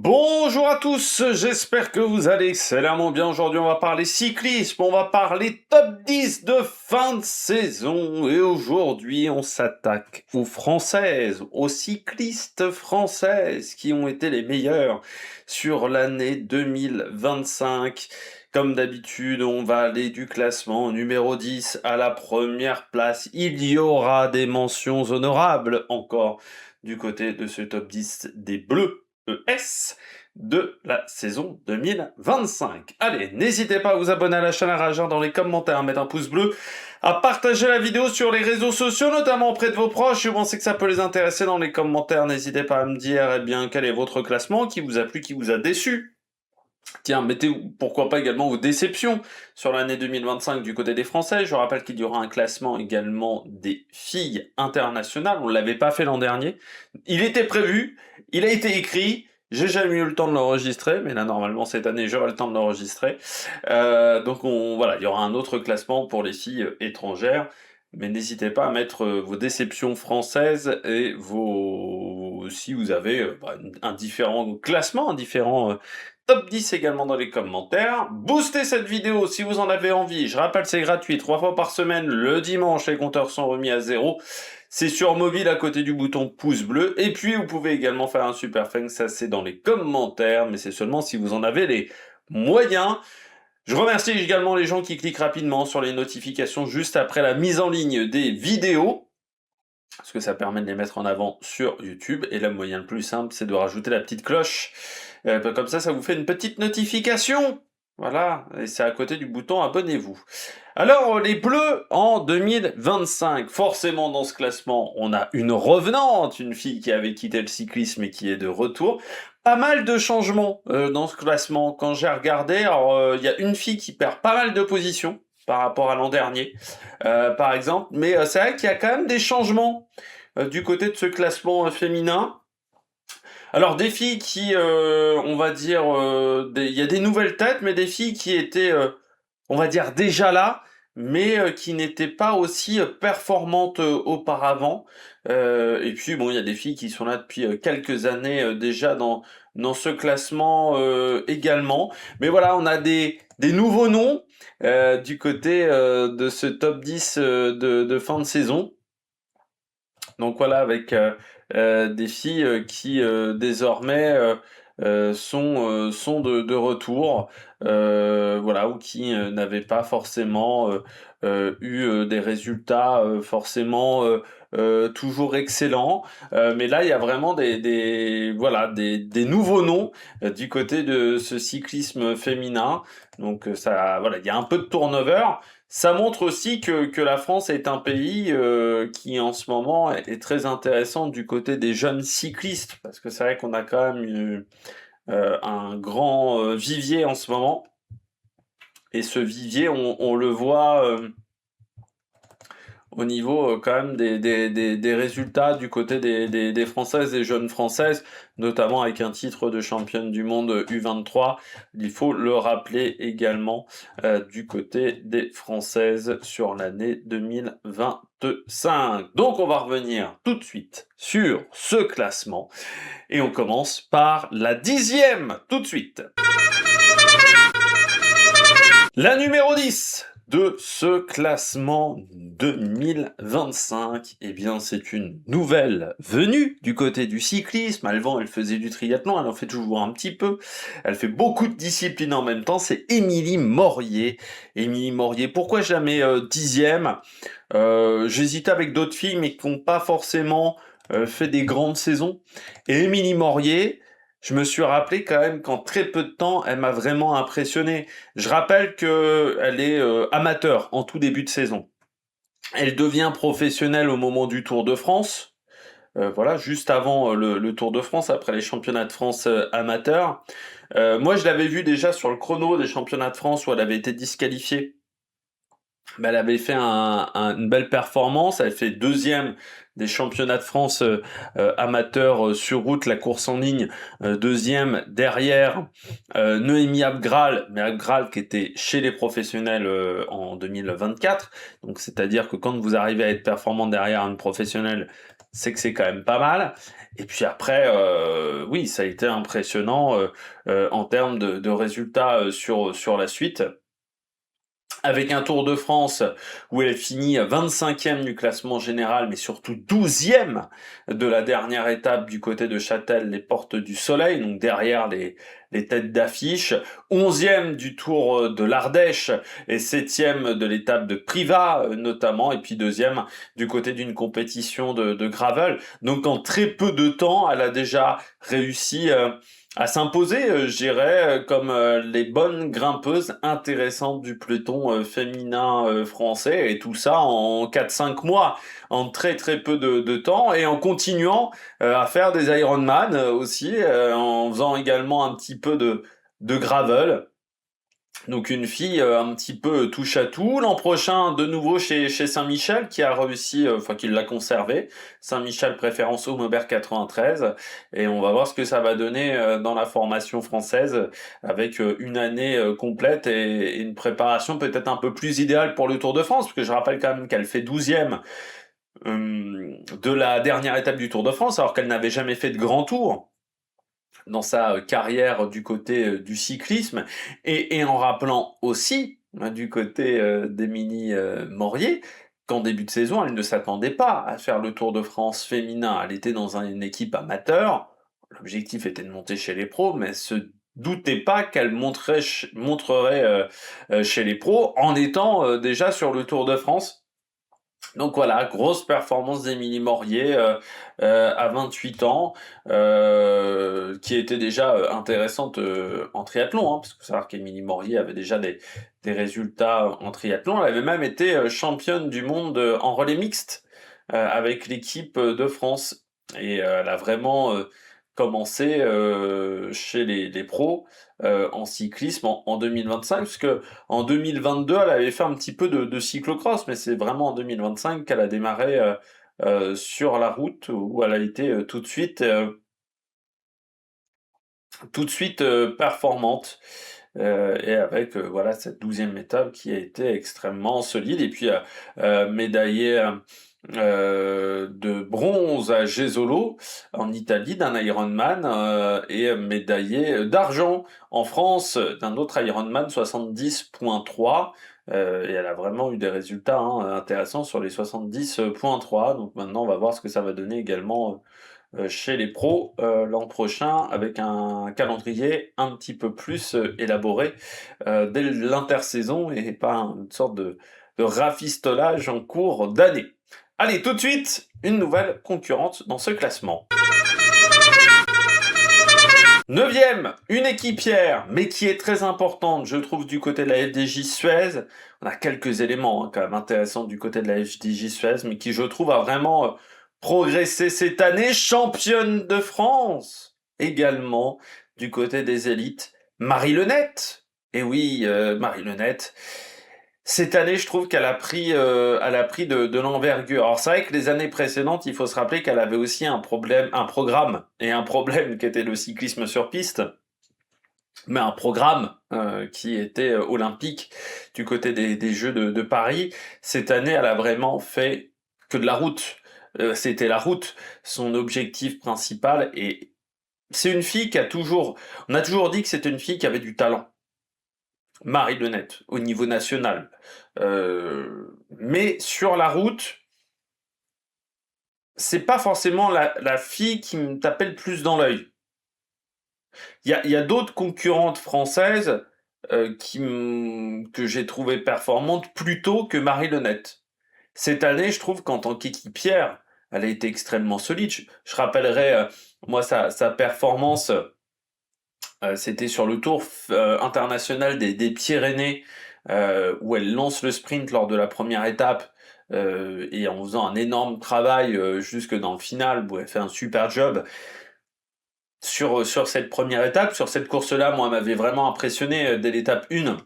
Bonjour à tous, j'espère que vous allez excellemment bien. Aujourd'hui, on va parler cyclisme, on va parler top 10 de fin de saison. Et aujourd'hui, on s'attaque aux Françaises, aux cyclistes françaises qui ont été les meilleures sur l'année 2025. Comme d'habitude, on va aller du classement numéro 10 à la première place. Il y aura des mentions honorables encore du côté de ce top 10 des Bleus. ES de la saison 2025. Allez, n'hésitez pas à vous abonner à la chaîne, à réagir dans les commentaires, à mettre un pouce bleu, à partager la vidéo sur les réseaux sociaux, notamment auprès de vos proches. Si vous pensez que ça peut les intéresser dans les commentaires, n'hésitez pas à me dire quel est votre classement, qui vous a plu, qui vous a déçu. Tiens, mettez pourquoi pas également vos déceptions sur l'année 2025 du côté des Français. Je rappelle qu'il y aura un classement également des filles internationales. On ne l'avait pas fait l'an dernier. Il était prévu, il a été écrit. J'ai jamais eu le temps de l'enregistrer, mais là normalement cette année j'aurai le temps de l'enregistrer. Donc voilà, il y aura un autre classement pour les filles étrangères. Mais n'hésitez pas à mettre vos déceptions françaises et si vous avez un différent classement, un différent top 10 également dans les commentaires. Boostez cette vidéo si vous en avez envie. Je rappelle, c'est gratuit, 3 fois par semaine. Le dimanche, les compteurs sont remis à 0. C'est sur mobile à côté du bouton pouce bleu. Et puis, vous pouvez également faire un super thanks, ça c'est dans les commentaires. Mais c'est seulement si vous en avez les moyens. Je remercie également les gens qui cliquent rapidement sur les notifications juste après la mise en ligne des vidéos, parce que ça permet de les mettre en avant sur YouTube. Et le moyen le plus simple, c'est de rajouter la petite cloche. Comme ça vous fait une petite notification. Voilà, et c'est à côté du bouton abonnez-vous. Alors, les Bleus en 2025. Forcément, dans ce classement, on a une revenante, une fille qui avait quitté le cyclisme et qui est de retour. Pas mal de changements dans ce classement. Quand j'ai regardé, alors il y a une fille qui perd pas mal de positions par rapport à l'an dernier, par exemple. Mais c'est vrai qu'il y a quand même des changements du côté de ce classement féminin. Alors des filles qui, on va dire, il y a des nouvelles têtes, mais des filles qui étaient, on va dire, déjà là, mais qui n'étaient pas aussi performantes auparavant. Et puis bon, il y a des filles qui sont là depuis quelques années déjà dans ce classement également. Mais voilà, on a des nouveaux noms du côté de ce top 10 de fin de saison. Donc voilà, avec des filles qui désormais sont de retour, voilà, ou qui n'avaient pas forcément eu des résultats forcément toujours excellents. Mais là, il y a vraiment voilà, des nouveaux noms du côté de ce cyclisme féminin. Donc ça, voilà, il y a un peu de turnover. Ça montre aussi que la France est un pays qui en ce moment est très intéressant du côté des jeunes cyclistes, parce que c'est vrai qu'on a quand même un grand vivier en ce moment, et ce vivier, on le voit au niveau quand même des résultats du côté des Françaises, des jeunes Françaises, notamment avec un titre de championne du monde U23. Il faut le rappeler également du côté des Françaises sur l'année 2025. Donc on va revenir tout de suite sur ce classement et on commence par la 10e tout de suite. La numéro 10 de ce classement 2025, eh bien c'est une nouvelle venue du côté du cyclisme. Avant, elle faisait du triathlon, elle en fait toujours un petit peu. Elle fait beaucoup de disciplines en même temps, c'est Émilie Morier. Émilie Morier, pourquoi je la mets 10e? J'hésitais avec d'autres filles, mais qui n'ont pas forcément fait des grandes saisons. Et Émilie Morier, je me suis rappelé quand même qu'en très peu de temps, elle m'a vraiment impressionné. Je rappelle qu'elle est amateur en tout début de saison. Elle devient professionnelle au moment du Tour de France. Voilà, juste avant le Tour de France, après les championnats de France amateurs. Moi, je l'avais vu déjà sur le chrono des championnats de France où elle avait été disqualifiée. Elle avait fait une belle performance, elle fait deuxième des championnats de France amateurs sur route, la course en ligne, deuxième derrière Noémie Abgral, mais Abgral qui était chez les professionnels en 2024, donc c'est-à-dire que quand vous arrivez à être performant derrière une professionnelle, c'est que c'est quand même pas mal. Et puis après, oui, ça a été impressionnant en termes de résultats sur la suite. Avec un Tour de France où elle finit 25e du classement général, mais surtout 12e de la dernière étape du côté de Châtel, les Portes du Soleil, donc derrière les têtes d'affiche, 11e du Tour de l'Ardèche et 7e de l'étape de Privas notamment, et puis 2e du côté d'une compétition de gravel. Donc en très peu de temps, elle a déjà réussi à s'imposer, je dirais, comme les bonnes grimpeuses intéressantes du peloton féminin français, et tout ça en 4-5 mois, en très très peu de temps, et en continuant à faire des Ironman aussi, en faisant également un petit peu de gravel. Donc une fille un petit peu touche à tout. L'an prochain, de nouveau chez Saint-Michel, qui a réussi, enfin qui l'a conservé. Saint-Michel préférence au Maubert 93. Et on va voir ce que ça va donner dans la formation française, avec une année complète et une préparation peut-être un peu plus idéale pour le Tour de France, parce que je rappelle quand même qu'elle fait 12e de la dernière étape du Tour de France, alors qu'elle n'avait jamais fait de grand tour dans sa carrière du côté du cyclisme, et en rappelant aussi du côté d'Émilie Morier qu'en début de saison, elle ne s'attendait pas à faire le Tour de France féminin. Elle était dans une équipe amateur, l'objectif était de monter chez les pros, mais elle se doutait pas qu'elle montrerait chez les pros en étant déjà sur le Tour de France. Donc voilà, grosse performance d'Émilie Morier à 28 ans, qui était déjà intéressante en triathlon, parce qu'il faut savoir qu'Émilie Morier avait déjà des résultats en triathlon. Elle avait même été championne du monde en relais mixte avec l'équipe de France. Et elle a vraiment commencé chez les pros en cyclisme en 2025, parce que en 2022, elle avait fait un petit peu de cyclocross, mais c'est vraiment en 2025 qu'elle a démarré sur la route, où elle a été tout de suite performante. Et avec voilà cette 12e étape qui a été extrêmement solide, et puis médaillée de bronze à Jesolo en Italie d'un Ironman, et médaillé d'argent en France d'un autre Ironman 70.3, et elle a vraiment eu des résultats intéressants sur les 70.3. Donc maintenant on va voir ce que ça va donner également chez les pros l'an prochain, avec un calendrier un petit peu plus élaboré dès l'intersaison, et pas une sorte de rafistolage en cours d'année. Allez, tout de suite, une nouvelle concurrente dans ce classement. 9e, une équipière, mais qui est très importante, je trouve, du côté de la FDJ Suez. On a quelques éléments quand même intéressants du côté de la FDJ Suez, mais qui, je trouve, a vraiment progressé cette année. Championne de France, également, du côté des élites. Marie Lenette. Et oui, Marie Lenette. Cette année, je trouve qu'elle a pris de l'envergure. Alors c'est vrai que les années précédentes, il faut se rappeler qu'elle avait aussi un programme et un problème qui était le cyclisme sur piste, mais un programme qui était olympique du côté des Jeux de Paris. Cette année, elle a vraiment fait que de la route. C'était la route, son objectif principal, et c'est une fille on a toujours dit que c'était une fille qui avait du talent. Marie Lenette, au niveau national. Mais sur la route, c'est pas forcément la fille qui me tapait le plus dans l'œil. Il y a d'autres concurrentes françaises que j'ai trouvées performantes plus tôt que Marie Lenette. Cette année, je trouve qu'en tant qu'équipière, elle a été extrêmement solide. Je rappellerai, moi, sa performance, c'était sur le Tour international des Pyrénées, où elle lance le sprint lors de la première étape, et en faisant un énorme travail jusque dans le final, où elle fait un super job. Sur cette première étape, sur cette course-là, moi, elle m'avait vraiment impressionné dès l'étape 1,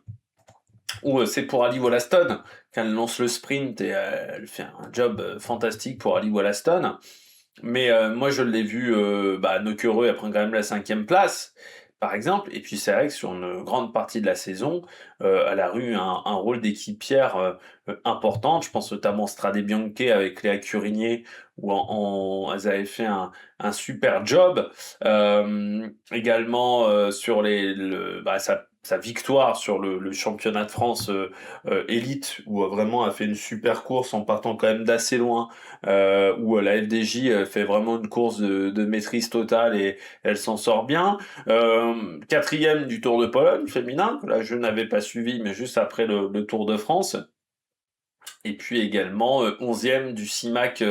où c'est pour Ali Wollaston qu'elle lance le sprint, et elle fait un job fantastique pour Ali Wollaston. Mais moi, je l'ai vu Nocureux, elle prend quand même la 5e place, par exemple. Et puis c'est vrai que sur une grande partie de la saison, elle a eu un rôle d'équipière importante. Je pense notamment Strade Bianche avec Léa Curigné, où elles avaient fait un super job. Également sur sa victoire sur le championnat de France élite, où vraiment elle fait une super course en partant quand même d'assez loin, où la FDJ fait vraiment une course de maîtrise totale et elle s'en sort bien. Quatrième du Tour de Pologne féminin, que là je n'avais pas suivi, mais juste après le Tour de France. Et puis également 11e du CIMAC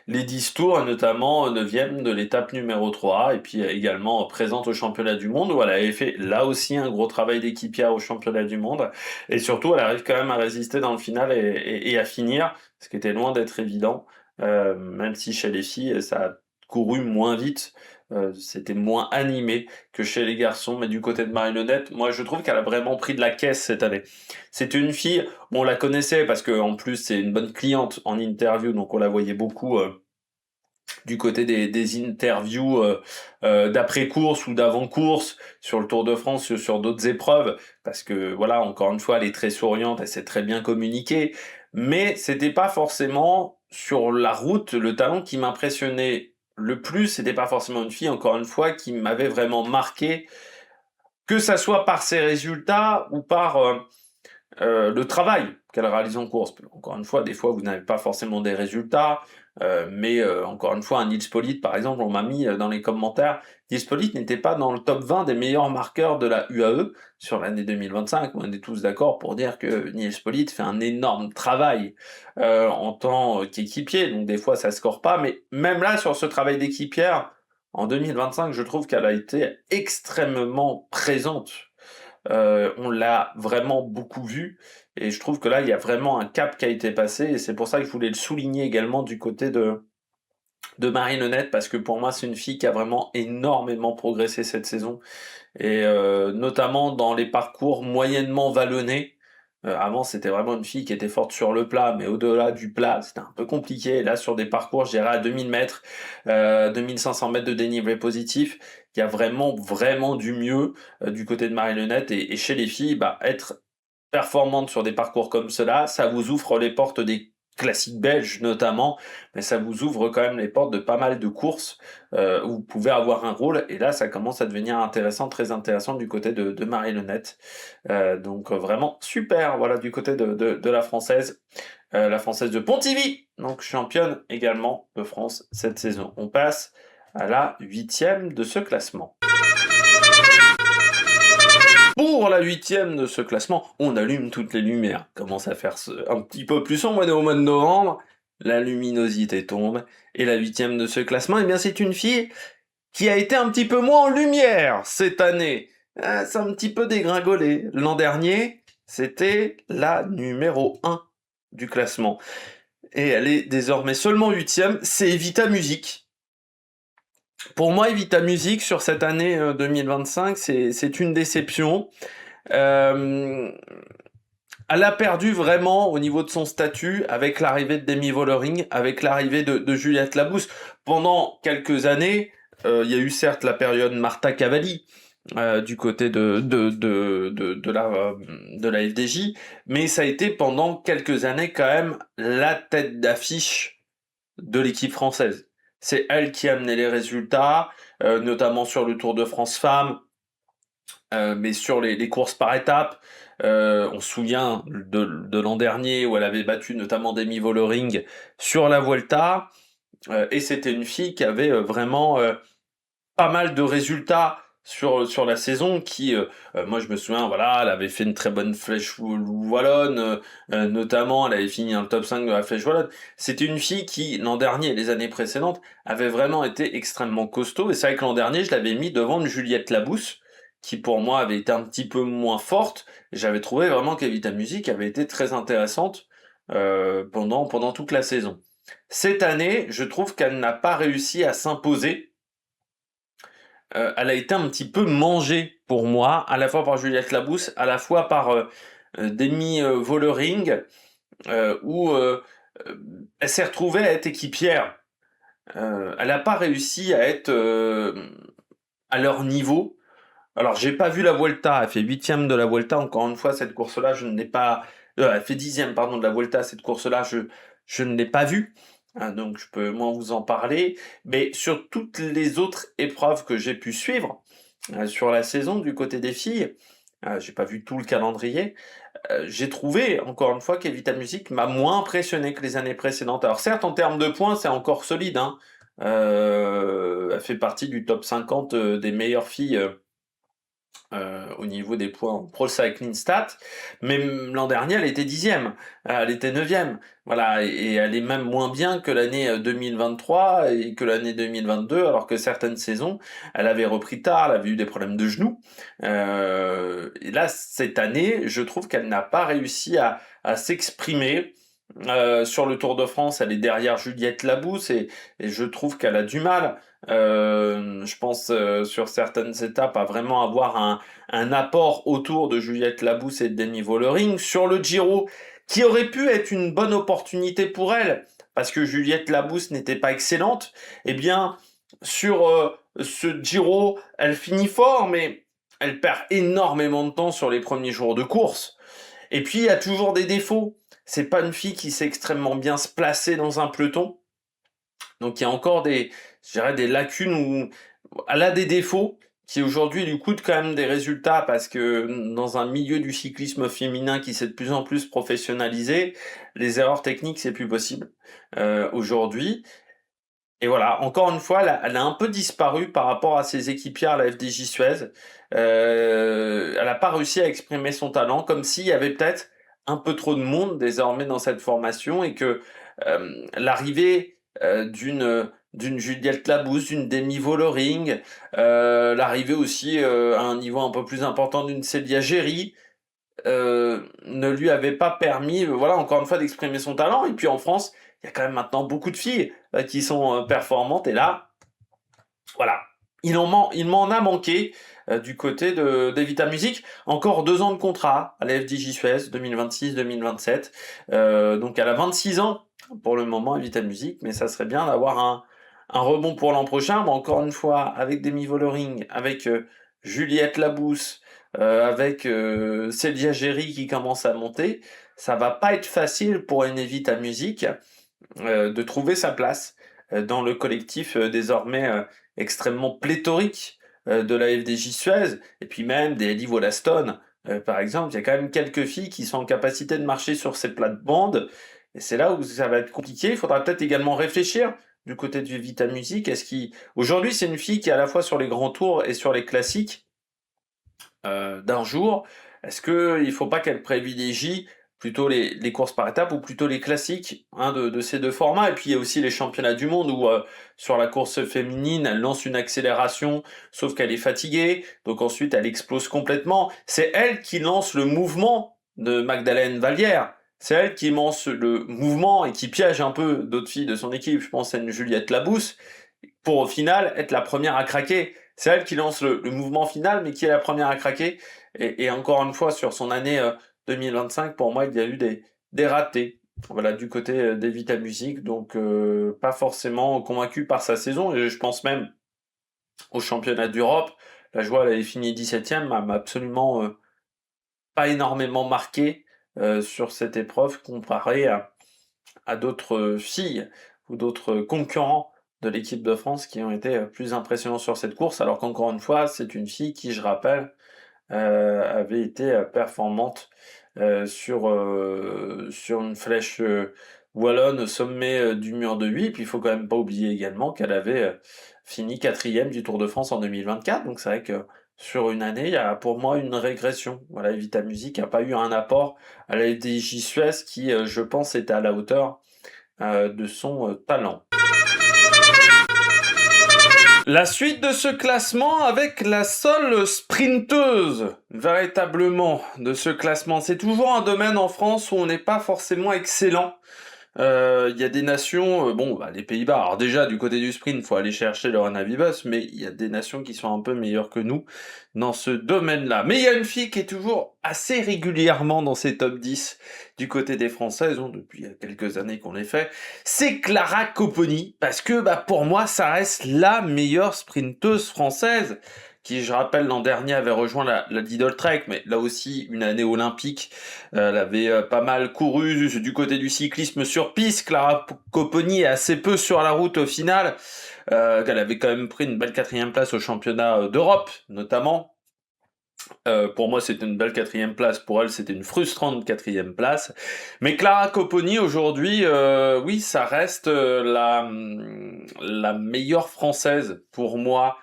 Ladies Tour, notamment 9e de l'étape numéro 3, et puis également présente au championnat du monde, où elle avait fait là aussi un gros travail d'équipière au championnat du monde, et surtout elle arrive quand même à résister dans le final et à finir, ce qui était loin d'être évident, même si chez les filles ça a couru moins vite, c'était moins animé que chez les garçons, mais du côté de Marie-Lenette, moi je trouve qu'elle a vraiment pris de la caisse cette année. C'est une fille, bon, on la connaissait parce que en plus c'est une bonne cliente en interview, donc on la voyait beaucoup du côté des interviews d'après-course ou d'avant-course sur le Tour de France, sur d'autres épreuves, parce que voilà, encore une fois, elle est très souriante, elle sait très bien communiquer, mais c'était pas forcément sur la route le talent qui m'impressionnait le plus, c'était pas forcément une fille, encore une fois, qui m'avait vraiment marqué, que ça soit par ses résultats ou par le travail qu'elle réalise en course. Encore une fois, des fois, vous n'avez pas forcément des résultats, mais encore une fois, un Nils Politt, par exemple, on m'a mis dans les commentaires, Nils Politt n'était pas dans le top 20 des meilleurs marqueurs de la UAE sur l'année 2025. On est tous d'accord pour dire que Nils Politt fait un énorme travail en tant qu'équipier, donc des fois, ça score pas, mais même là, sur ce travail d'équipière, en 2025, je trouve qu'elle a été extrêmement présente. On l'a vraiment beaucoup vu et je trouve que là, il y a vraiment un cap qui a été passé et c'est pour ça que je voulais le souligner également du côté de Marie Lenette parce que pour moi, c'est une fille qui a vraiment énormément progressé cette saison et notamment dans les parcours moyennement vallonnés. Avant, c'était vraiment une fille qui était forte sur le plat, mais au-delà du plat, c'était un peu compliqué. Et là, sur des parcours, je dirais à 2000 mètres, 2500 mètres de dénivelé positif, il y a vraiment, vraiment du mieux du côté de Marie-Lenette. Et chez les filles, bah, être performante sur des parcours comme cela, ça vous ouvre les portes des classiques belges notamment, mais ça vous ouvre quand même les portes de pas mal de courses où vous pouvez avoir un rôle, et là ça commence à devenir intéressant, très intéressant du côté de Marie-Lenette. Donc vraiment super, voilà, du côté de la française de Pontivy, donc championne également de France cette saison. On passe à la 8e de ce classement. Pour la 8e de ce classement, on allume toutes les lumières. Commence à faire un petit peu plus sombre, on est au mois de novembre, la luminosité tombe, et la 8e de ce classement, eh bien c'est une fille qui a été un petit peu moins en lumière cette année. C'est un petit peu dégringolé. L'an dernier, c'était la numéro 1 du classement. Et elle est désormais seulement 8e, c'est Evita Music. Pour moi, Evita Music, sur cette année 2025, c'est une déception. Elle a perdu vraiment au niveau de son statut avec l'arrivée de Demi Vollering, avec l'arrivée de Juliette Labousse. Pendant quelques années, il y a eu certes la période Marta Cavalli du côté de la FDJ, mais ça a été pendant quelques années quand même la tête d'affiche de l'équipe française. C'est elle qui a amené les résultats, notamment sur le Tour de France Femmes, mais sur les courses par étapes. On se souvient de l'an dernier où elle avait battu notamment Demi Vollering sur la Vuelta, et c'était une fille qui avait vraiment pas mal de résultats sur la saison qui, moi je me souviens, voilà, elle avait fait une très bonne flèche wallonne, notamment elle avait fini dans le top 5 de la flèche wallonne. C'était une fille qui, l'an dernier et les années précédentes, avait vraiment été extrêmement costaud, et c'est vrai que l'an dernier, je l'avais mis devant une Juliette Labousse, qui pour moi avait été un petit peu moins forte, et j'avais trouvé vraiment qu'Evita Music avait été très intéressante pendant toute la saison. Cette année, je trouve qu'elle n'a pas réussi à s'imposer. Elle a été un petit peu mangée pour moi, à la fois par Juliette Labousse, à la fois par Demi Vollering, où elle s'est retrouvée à être équipière. Elle n'a pas réussi à être à leur niveau. Alors, j'ai pas vu la Vuelta, elle fait 8e de la Vuelta, encore une fois, cette course-là, je ne l'ai pas... elle fait 10e, pardon, de la Vuelta, cette course-là, je ne l'ai pas vue. donc je peux moins vous en parler. Mais sur toutes les autres épreuves que j'ai pu suivre sur la saison du côté des filles, j'ai pas vu tout le calendrier, j'ai trouvé, encore une fois, qu'Evita Music m'a moins impressionné que les années précédentes. Alors certes, en termes de points, c'est encore solide, hein. Elle fait partie du top 50 des meilleures filles au niveau des points en Pro Cycling Stats, mais l'an dernier, elle était 10e, elle était 9e, voilà, et elle est même moins bien que l'année 2023 et que l'année 2022, alors que certaines saisons, elle avait repris tard, elle avait eu des problèmes de genoux. Et là, cette année, je trouve qu'elle n'a pas réussi à s'exprimer. Sur le Tour de France, elle est derrière Juliette Labousse et je trouve qu'elle a du mal. Je pense sur certaines étapes à vraiment avoir un apport autour de Juliette Labousse et de Demi Vollering. Sur le Giro, qui aurait pu être une bonne opportunité pour elle, parce que Juliette Labousse n'était pas excellente, eh bien, sur ce Giro, elle finit fort, mais elle perd énormément de temps sur les premiers jours de course. Et puis, il y a toujours des défauts. C'est pas une fille qui sait extrêmement bien se placer dans un peloton. Donc, il y a encore je dirais, des lacunes où elle a des défauts qui aujourd'hui lui coûtent quand même des résultats parce que dans un milieu du cyclisme féminin qui s'est de plus en plus professionnalisé, les erreurs techniques, c'est plus possible aujourd'hui. Et voilà, encore une fois, elle a un peu disparu par rapport à ses équipières à la FDJ Suez. Elle n'a pas réussi à exprimer son talent, comme s'il y avait peut-être un peu trop de monde désormais dans cette formation et que l'arrivée d'une Juliette Labousse, d'une Demi Vollering, l'arrivée aussi à un niveau un peu plus important d'une Célia Géry, ne lui avait pas permis, voilà, encore une fois, d'exprimer son talent. Et puis en France, il y a quand même maintenant beaucoup de filles qui sont performantes. Et là, voilà, il m'en a manqué du côté d'Evita Music. Encore 2 ans de contrat à la FDJ Suez, 2026-2027. Donc elle a 26 ans pour le moment, Evita Music, mais ça serait bien d'avoir un rebond pour l'an prochain. Mais encore une fois, avec Demi Vollering, avec Juliette Labousse, avec Célia Géry qui commence à monter, ça va pas être facile pour une Evita Music de trouver sa place dans le collectif désormais extrêmement pléthorique de la FDJ Suez, et puis même des Ellie Wollaston, par exemple. Il y a quand même quelques filles qui sont en capacité de marcher sur ces plates-bandes, et c'est là où ça va être compliqué. Il faudra peut-être également réfléchir du côté du Vita Music. Aujourd'hui, c'est une fille qui est à la fois sur les grands tours et sur les classiques d'un jour. Est-ce qu'il ne faut pas qu'elle privilégie plutôt les courses par étapes ou plutôt les classiques de ces deux formats? Et puis il y a aussi les championnats du monde où sur la course féminine, elle lance une accélération, sauf qu'elle est fatiguée, donc ensuite elle explose complètement. C'est elle qui lance le mouvement de Magdalene Vallière. C'est elle qui lance le mouvement et qui piège un peu d'autres filles de son équipe. Je pense à une Juliette Labousse, pour au final être la première à craquer. C'est elle qui lance le mouvement final, mais qui est la première à craquer. Et encore une fois, sur son année 2025, pour moi, il y a eu des ratés. Voilà, du côté d'Evita Music, donc pas forcément convaincu par sa saison. Et je pense même au championnat d'Europe. La joie, elle avait fini 17e, m'a absolument pas énormément marqué sur cette épreuve comparé à d'autres filles ou d'autres concurrents de l'équipe de France qui ont été plus impressionnants sur cette course, alors qu'encore une fois, c'est une fille qui, je rappelle, avait été performante sur une flèche wallonne au sommet du mur de 8. Puis il faut quand même pas oublier également qu'elle avait fini 4e du Tour de France en 2024. Donc c'est vrai que sur une année, il y a pour moi une régression. Voilà, Evita Music n'a pas eu un apport à la FDJ Suez qui, je pense, était à la hauteur de son talent. La suite de ce classement avec la seule sprinteuse véritablement de ce classement. C'est toujours un domaine en France où on n'est pas forcément excellent. Il y a des nations, les Pays-Bas, alors déjà du côté du sprint, il faut aller chercher le Lorena Vibas, mais il y a des nations qui sont un peu meilleures que nous dans ce domaine-là. Mais il y a une fille qui est toujours assez régulièrement dans ces top 10 du côté des Françaises, depuis quelques années qu'on les fait, c'est Clara Copponi, parce que pour moi ça reste la meilleure sprinteuse française qui, je rappelle, l'an dernier avait rejoint la Lidl Trek, mais là aussi une année olympique. Elle avait pas mal couru du côté du cyclisme sur piste. Clara Copponi est assez peu sur la route au final. Elle avait quand même pris une belle 4e place au championnat d'Europe, notamment. Pour moi, c'était une belle 4e place. Pour elle, c'était une frustrante 4e place. Mais Clara Copponi, aujourd'hui, oui, ça reste la meilleure française pour moi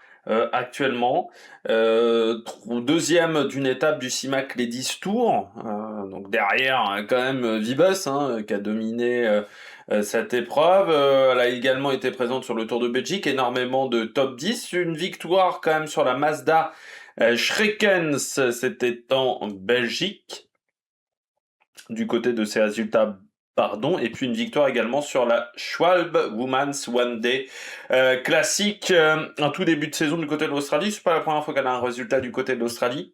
actuellement. Deuxième d'une étape du CIMAC Ladies Tour. Donc derrière, quand même, Vibus, qui a dominé cette épreuve. Elle a également été présente sur le Tour de Belgique. Énormément de top 10. Une victoire quand même sur la Mazda Schreckens, c'était en Belgique, du côté de ses résultats, pardon, et puis une victoire également sur la Schwalbe Women's One Day classique, un tout début de saison du côté de l'Australie. C'est pas la première fois qu'elle a un résultat du côté de l'Australie.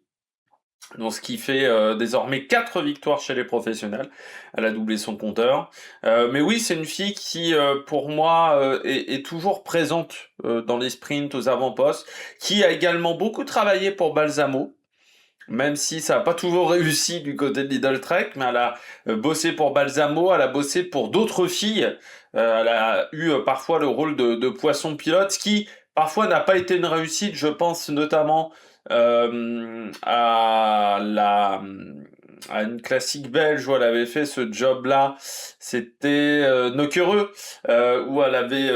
Donc, ce qui fait désormais 4 victoires chez les professionnels. Elle a doublé son compteur. Mais oui, c'est une fille qui, pour moi, est toujours présente dans les sprints aux avant-postes, qui a également beaucoup travaillé pour Balsamo, même si ça n'a pas toujours réussi du côté de Lidl Trek, mais elle a bossé pour Balsamo, elle a bossé pour d'autres filles. Elle a eu parfois le rôle de poisson pilote, ce qui parfois n'a pas été une réussite. Je pense notamment à une classique belge où elle avait fait ce job-là. C'était Nockereux, où elle avait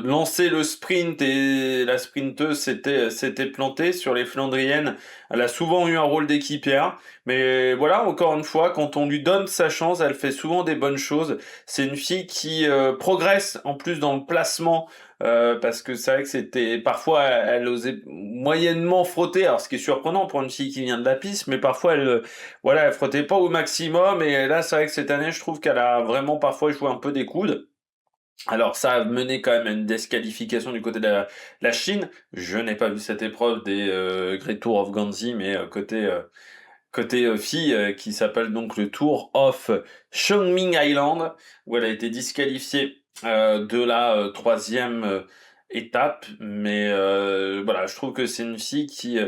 lancé le sprint et la sprinteuse s'était plantée sur les Flandriennes. Elle a souvent eu un rôle d'équipière, mais voilà, encore une fois, quand on lui donne sa chance, elle fait souvent des bonnes choses. C'est une fille qui progresse en plus dans le placement, parce que c'est vrai que c'était parfois elle osait moyennement frotter, alors ce qui est surprenant pour une fille qui vient de la piste, mais parfois elle frottait pas au maximum, et là c'est vrai que cette année je trouve qu'elle a vraiment parfois joué un peu des coudes. Alors ça a mené quand même à une disqualification du côté de la Chine. Je n'ai pas vu cette épreuve des Great Tour of Ganzi, mais côté fille, qui s'appelle donc le Tour of Chongming Island, où elle a été disqualifiée de la 3e étape. Mais voilà, je trouve que c'est une fille qui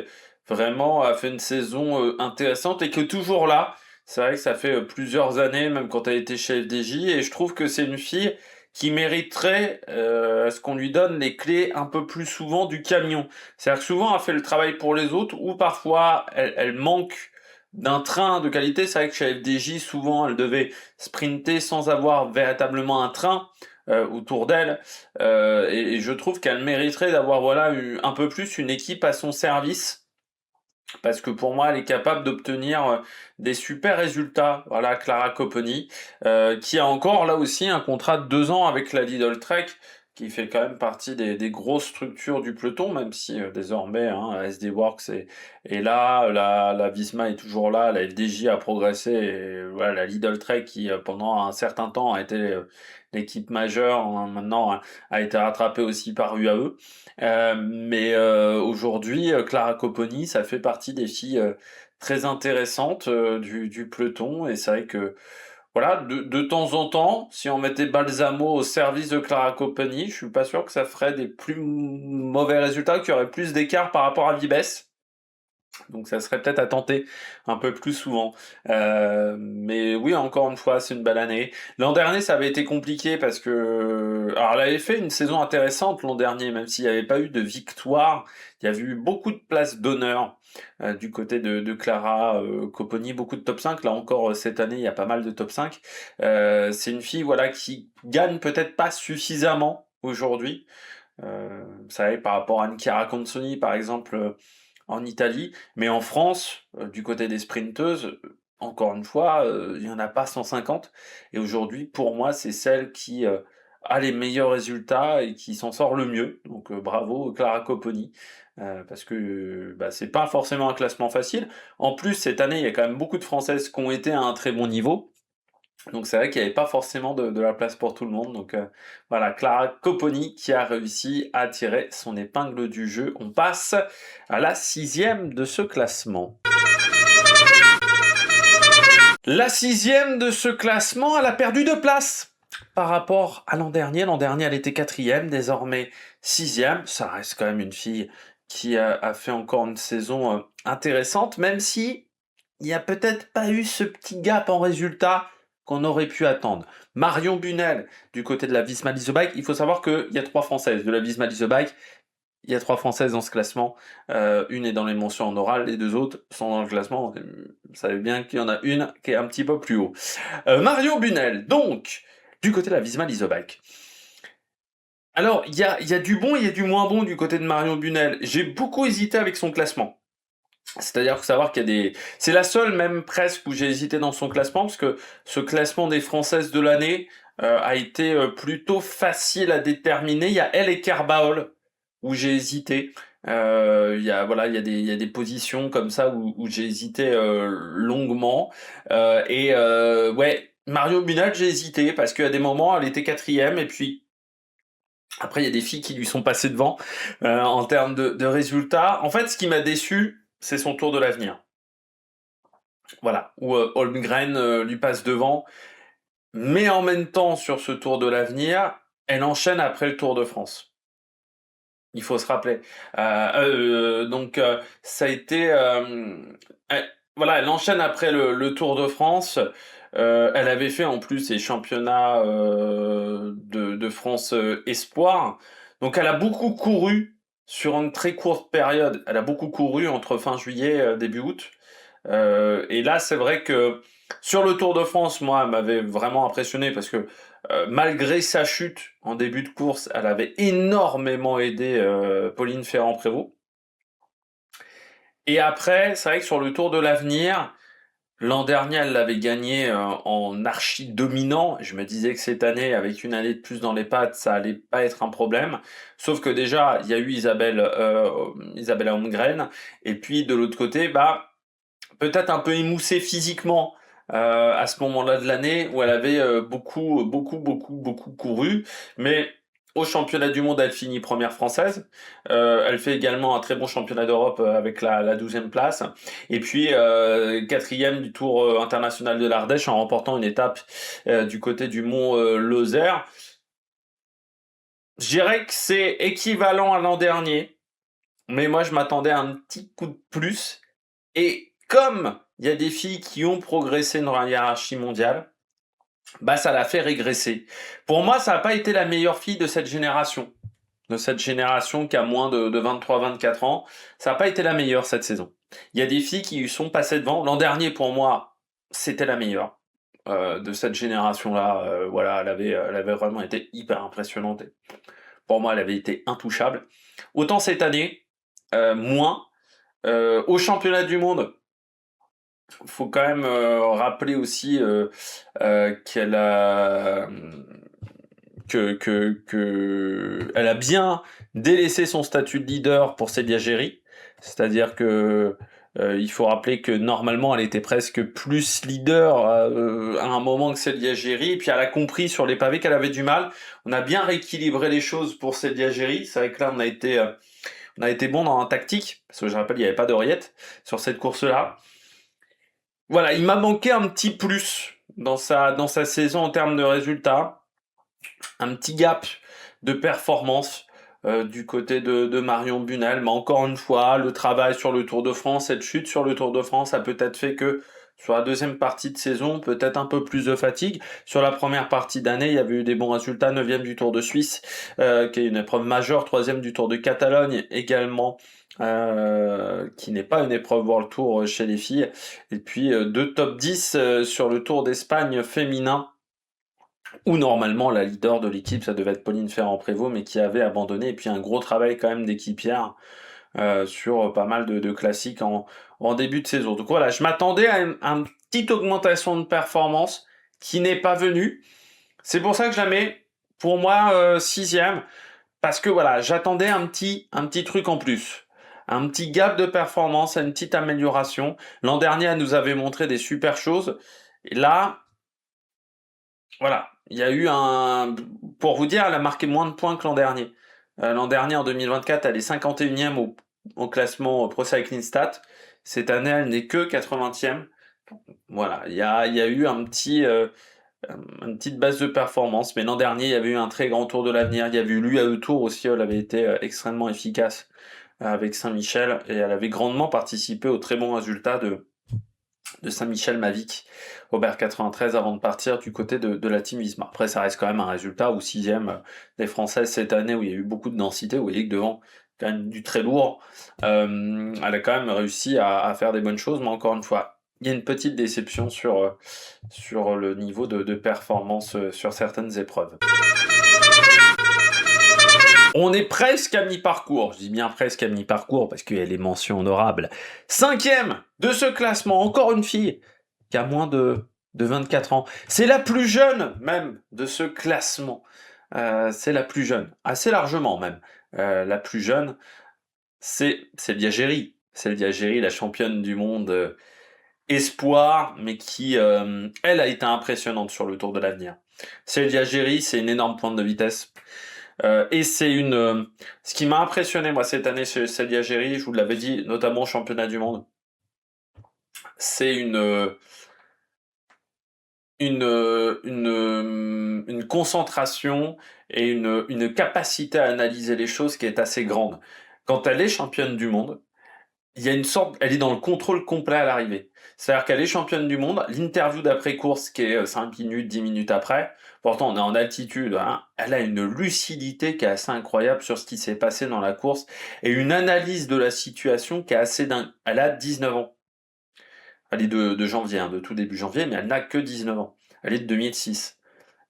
vraiment a fait une saison intéressante et que toujours là, c'est vrai que ça fait plusieurs années, même quand elle était chez FDJ, et je trouve que c'est une fille qui mériterait à ce qu'on lui donne les clés un peu plus souvent du camion. C'est-à-dire que souvent elle fait le travail pour les autres, ou parfois elle manque d'un train de qualité. C'est vrai que chez FDJ, souvent, elle devait sprinter sans avoir véritablement un train autour d'elle. Et je trouve qu'elle mériterait d'avoir un peu plus une équipe à son service. Parce que pour moi, elle est capable d'obtenir des super résultats. Voilà, Clara Copponi, qui a encore là aussi un contrat de 2 ans avec la Lidl Trek, qui fait quand même partie des grosses structures du peloton, même si désormais SD Works est là, la Visma est toujours là, la FDJ a progressé, et voilà, la Lidl Trek qui pendant un certain temps a été l'équipe majeure, maintenant a été rattrapée aussi par UAE. Mais aujourd'hui, Clara Copponi, ça fait partie des filles très intéressantes du peloton, et c'est vrai que voilà, de temps en temps, si on mettait Balsamo au service de Clara Copponi, je suis pas sûr que ça ferait des plus mauvais résultats, qu'il y aurait plus d'écart par rapport à Vibes. Donc ça serait peut-être à tenter un peu plus souvent. Mais oui, encore une fois, c'est une belle année. L'an dernier, ça avait été compliqué parce que... Alors, elle avait fait une saison intéressante l'an dernier, même s'il n'y avait pas eu de victoire. Il y avait eu beaucoup de places d'honneur du côté de Clara Copponi, beaucoup de top 5. Là encore, cette année, il y a pas mal de top 5. C'est une fille voilà, qui gagne peut-être pas suffisamment aujourd'hui. Ça va par rapport à Chiara Consoni, par exemple, en Italie, mais en France, du côté des sprinteuses, encore une fois, il n'y en a pas 150, et aujourd'hui, pour moi, c'est celle qui a les meilleurs résultats et qui s'en sort le mieux. Donc bravo Clara Copponi, parce que c'est pas forcément un classement facile. En plus, cette année, il y a quand même beaucoup de Françaises qui ont été à un très bon niveau. Donc c'est vrai qu'il n'y avait pas forcément de la place pour tout le monde. Donc voilà, Clara Copponi qui a réussi à tirer son épingle du jeu. On passe à la 6e de ce classement. La 6e de ce classement, elle a perdu 2 places par rapport à l'an dernier. L'an dernier, elle était 4e, désormais 6e. Ça reste quand même une fille qui a fait encore une saison intéressante, même si il n'y a peut-être pas eu ce petit gap en résultat qu'on aurait pu attendre. Marion Bunel, du côté de la Visma Leasebike, il faut savoir qu'il y a 3 Françaises de la Visma Leasebike. Il y a 3 Françaises dans ce classement. Une est dans les mentions en oral, les 2 autres sont dans le classement. Vous savez bien qu'il y en a une qui est un petit peu plus haut. Marion Bunel, donc, du côté de la Visma Leasebike. Alors, il y a du bon et il y a du moins bon du côté de Marion Bunel. J'ai beaucoup hésité avec son classement. C'est-à-dire, qu'il faut savoir qu'il y a des... C'est la seule, même presque, où j'ai hésité dans son classement, parce que ce classement des Françaises de l'année a été plutôt facile à déterminer. Il y a elle et Kerbaol, où j'ai hésité. Il y a des positions comme ça où j'ai hésité longuement. Ouais, Mario Bunal, j'ai hésité, parce qu'à des moments, elle était quatrième, et puis après, il y a des filles qui lui sont passées devant en termes de résultats. En fait, ce qui m'a déçu, c'est son tour de l'avenir. Voilà, où Holmgren lui passe devant. Mais en même temps, sur ce tour de l'avenir, elle enchaîne après le Tour de France. Il faut se rappeler. Ça a été... voilà, elle enchaîne après le Tour de France. Elle avait fait en plus ses championnats de France Espoir. Donc elle a beaucoup couru sur une très courte période. Elle a beaucoup couru entre fin juillet et début août. Et là, c'est vrai que sur le Tour de France, moi, elle m'avait vraiment impressionné parce que malgré sa chute en début de course, elle avait énormément aidé Pauline Ferrand-Prévot. Et après, c'est vrai que sur le Tour de l'avenir, l'an dernier, elle l'avait gagné en archi dominant. Je me disais que cette année, avec une année de plus dans les pattes, ça allait pas être un problème. Sauf que déjà, il y a eu Isabella Holmgren. Et puis de l'autre côté, peut-être un peu émoussée physiquement à ce moment-là de l'année où elle avait beaucoup couru, mais au championnat du monde, elle finit première française. Elle fait également un très bon championnat d'Europe avec la 12e place. Et puis, quatrième du Tour international de l'Ardèche en remportant une étape du côté du mont Lozère. Je dirais que c'est équivalent à l'an dernier, mais moi, je m'attendais à un petit coup de plus. Et comme il y a des filles qui ont progressé dans la hiérarchie mondiale, ça l'a fait régresser. Pour moi, ça n'a pas été la meilleure fille de cette génération. De cette génération qui a moins de 23-24 ans. Ça n'a pas été la meilleure cette saison. Il y a des filles qui lui sont passées devant. L'an dernier, pour moi, c'était la meilleure de cette génération-là. Voilà, elle avait vraiment été hyper impressionnante. Pour moi, elle avait été intouchable. Autant cette année, moins. Au championnat du monde, faut quand même rappeler aussi qu'elle a que elle a bien délaissé son statut de leader pour Célia Géry, c'est-à-dire que il faut rappeler que normalement elle était presque plus leader à un moment que Célia Géry, et puis elle a compris sur les pavés qu'elle avait du mal. On a bien rééquilibré les choses pour Célia Géry. C'est vrai que là on a été bon dans la tactique, parce que je rappelle il n'y avait pas d'oreillette sur cette course-là. Voilà, il m'a manqué un petit plus dans sa saison en termes de résultats, un petit gap de performance du côté de Marion Bunel. Mais encore une fois, le travail sur le Tour de France, cette chute sur le Tour de France a peut-être fait que sur la deuxième partie de saison, peut-être un peu plus de fatigue. Sur la première partie d'année, il y avait eu des bons résultats, 9e du Tour de Suisse, qui est une épreuve majeure, 3e du Tour de Catalogne également, qui n'est pas une épreuve World Tour chez les filles. Et puis 2 top 10 sur le Tour d'Espagne féminin, où normalement la leader de l'équipe, ça devait être Pauline Ferrand-Prévot, mais qui avait abandonné. Et puis un gros travail quand même d'équipière sur pas mal de classiques en début de saison. Donc voilà, je m'attendais à une petite augmentation de performance qui n'est pas venue. C'est pour ça que je la mets, pour moi, 6e, parce que voilà, j'attendais un petit truc en plus. Un petit gap de performance, une petite amélioration. L'an dernier, elle nous avait montré des super choses. Et là, voilà, il y a eu Pour vous dire, elle a marqué moins de points que l'an dernier. L'an dernier, en 2024, elle est 51e au classement Pro Cycling Stats. Cette année, elle n'est que 80e. Voilà, il y a eu une petite base de performance. Mais l'an dernier, il y avait eu un très grand Tour de l'avenir. Il y avait eu l'UAE Tour aussi, elle avait été extrêmement efficace avec Saint-Michel, et elle avait grandement participé au très bon résultat de Saint-Michel-Mavic, Aubert 93, avant de partir du côté de la Team Visma. Après, ça reste quand même un résultat où 6e des Françaises cette année, où il y a eu beaucoup de densité. Vous voyez que devant, quand même du très lourd. Elle a quand même réussi à faire des bonnes choses, mais encore une fois, il y a une petite déception sur le niveau de performance sur certaines épreuves. On est presque à mi-parcours, je dis bien presque à mi-parcours parce qu'il y a les mentions honorables. 5e de ce classement, encore une fille qui a moins de 24 ans. C'est la plus jeune même de ce classement. C'est la plus jeune, assez largement même. La plus jeune, c'est Diagéry. C'est Diagéry, la championne du monde espoir, mais qui, elle, a été impressionnante sur le Tour de l'Avenir. C'est Diagéry, c'est une énorme pointe de vitesse. Et c'est ce qui m'a impressionné moi cette année chez Célia Géry, je vous l'avais dit, notamment au championnat du monde, c'est une concentration et une capacité à analyser les choses qui est assez grande. Quand elle est championne du monde, il y a une sorte, elle est dans le contrôle complet à l'arrivée. C'est-à-dire qu'elle est championne du monde, l'interview d'après-course qui est 5 minutes, 10 minutes après, pourtant on est en altitude, hein, elle a une lucidité qui est assez incroyable sur ce qui s'est passé dans la course et une analyse de la situation qui est assez dingue. Elle a 19 ans. Elle est de janvier, hein, de tout début janvier, mais elle n'a que 19 ans. Elle est de 2006.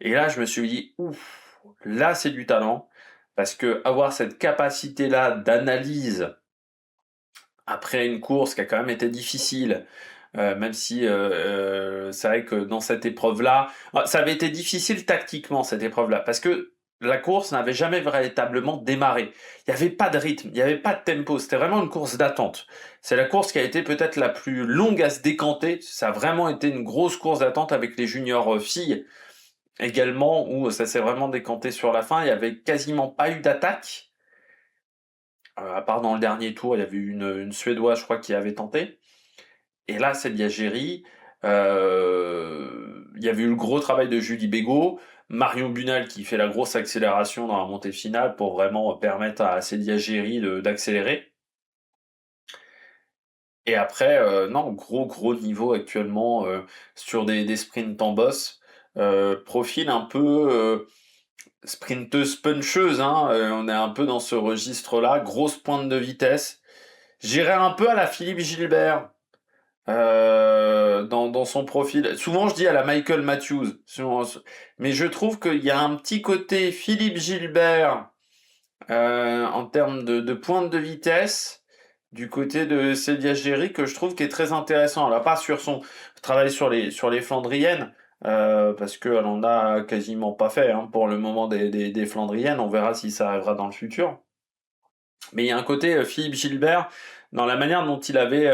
Et là, je me suis dit, ouf, là c'est du talent, parce que avoir cette capacité-là d'analyse après une course qui a quand même été difficile, même si c'est vrai que dans cette épreuve-là, ça avait été difficile tactiquement cette épreuve-là, parce que la course n'avait jamais véritablement démarré. Il n'y avait pas de rythme, il n'y avait pas de tempo, c'était vraiment une course d'attente. C'est la course qui a été peut-être la plus longue à se décanter, ça a vraiment été une grosse course d'attente avec les juniors filles également, où ça s'est vraiment décanté sur la fin, il n'y avait quasiment pas eu d'attaque. À part dans le dernier tour, il y avait eu une Suédoise, je crois, qui avait tenté. Et là, c'est Diagéry. Il y avait eu le gros travail de Julie Bégaud, Marion Bunal qui fait la grosse accélération dans la montée finale pour vraiment permettre à Célia Géry d'accélérer. Et après, non, gros niveau actuellement sur des sprints en boss. Profil un peu sprinteuse puncheuse, hein, on est un peu dans ce registre-là, grosse pointe de vitesse. J'irais un peu à la Philippe Gilbert dans son profil. Souvent je dis à la Michael Matthews, mais je trouve qu'il y a un petit côté Philippe Gilbert en termes de pointe de vitesse du côté de Célia Géry que je trouve qui est très intéressant. Là, pas sur son travail sur les Flandriennes, parce qu'elle en a quasiment pas fait hein, pour le moment des Flandriennes. On verra si ça arrivera dans le futur. Mais il y a un côté Philippe Gilbert dans la manière dont il avait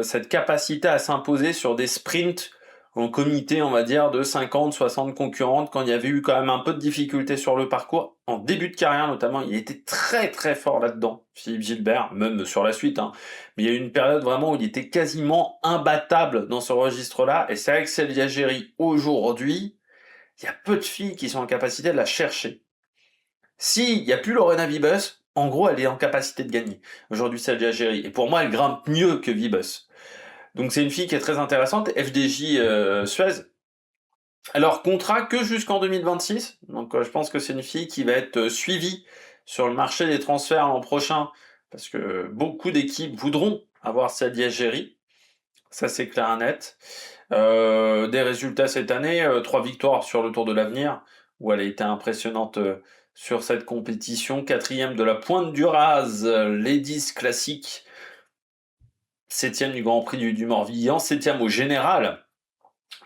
cette capacité à s'imposer sur des sprints en comité, on va dire, de 50, 60 concurrentes, quand il y avait eu quand même un peu de difficulté sur le parcours, en début de carrière notamment, il était très très fort là-dedans, Philippe Gilbert, même sur la suite, hein. Mais il y a eu une période vraiment où il était quasiment imbattable dans ce registre-là, et c'est vrai que Célia Géry, aujourd'hui, il y a peu de filles qui sont en capacité de la chercher. S'il n'y a plus Lorena Vibus, en gros, elle est en capacité de gagner. Aujourd'hui, Célia Géry. Et pour moi, elle grimpe mieux que Vibus. Donc c'est une fille qui est très intéressante, FDJ Suez. Alors contrat que jusqu'en 2026, donc je pense que c'est une fille qui va être suivie sur le marché des transferts l'an prochain, parce que beaucoup d'équipes voudront avoir Célia Géry, ça c'est clair et net. Des résultats cette année, 3 victoires sur le Tour de l'Avenir, où elle a été impressionnante sur cette compétition, 4e de la Pointe du Raz, Ladies Classique, 7e du Grand Prix du Morbihan, 7e au général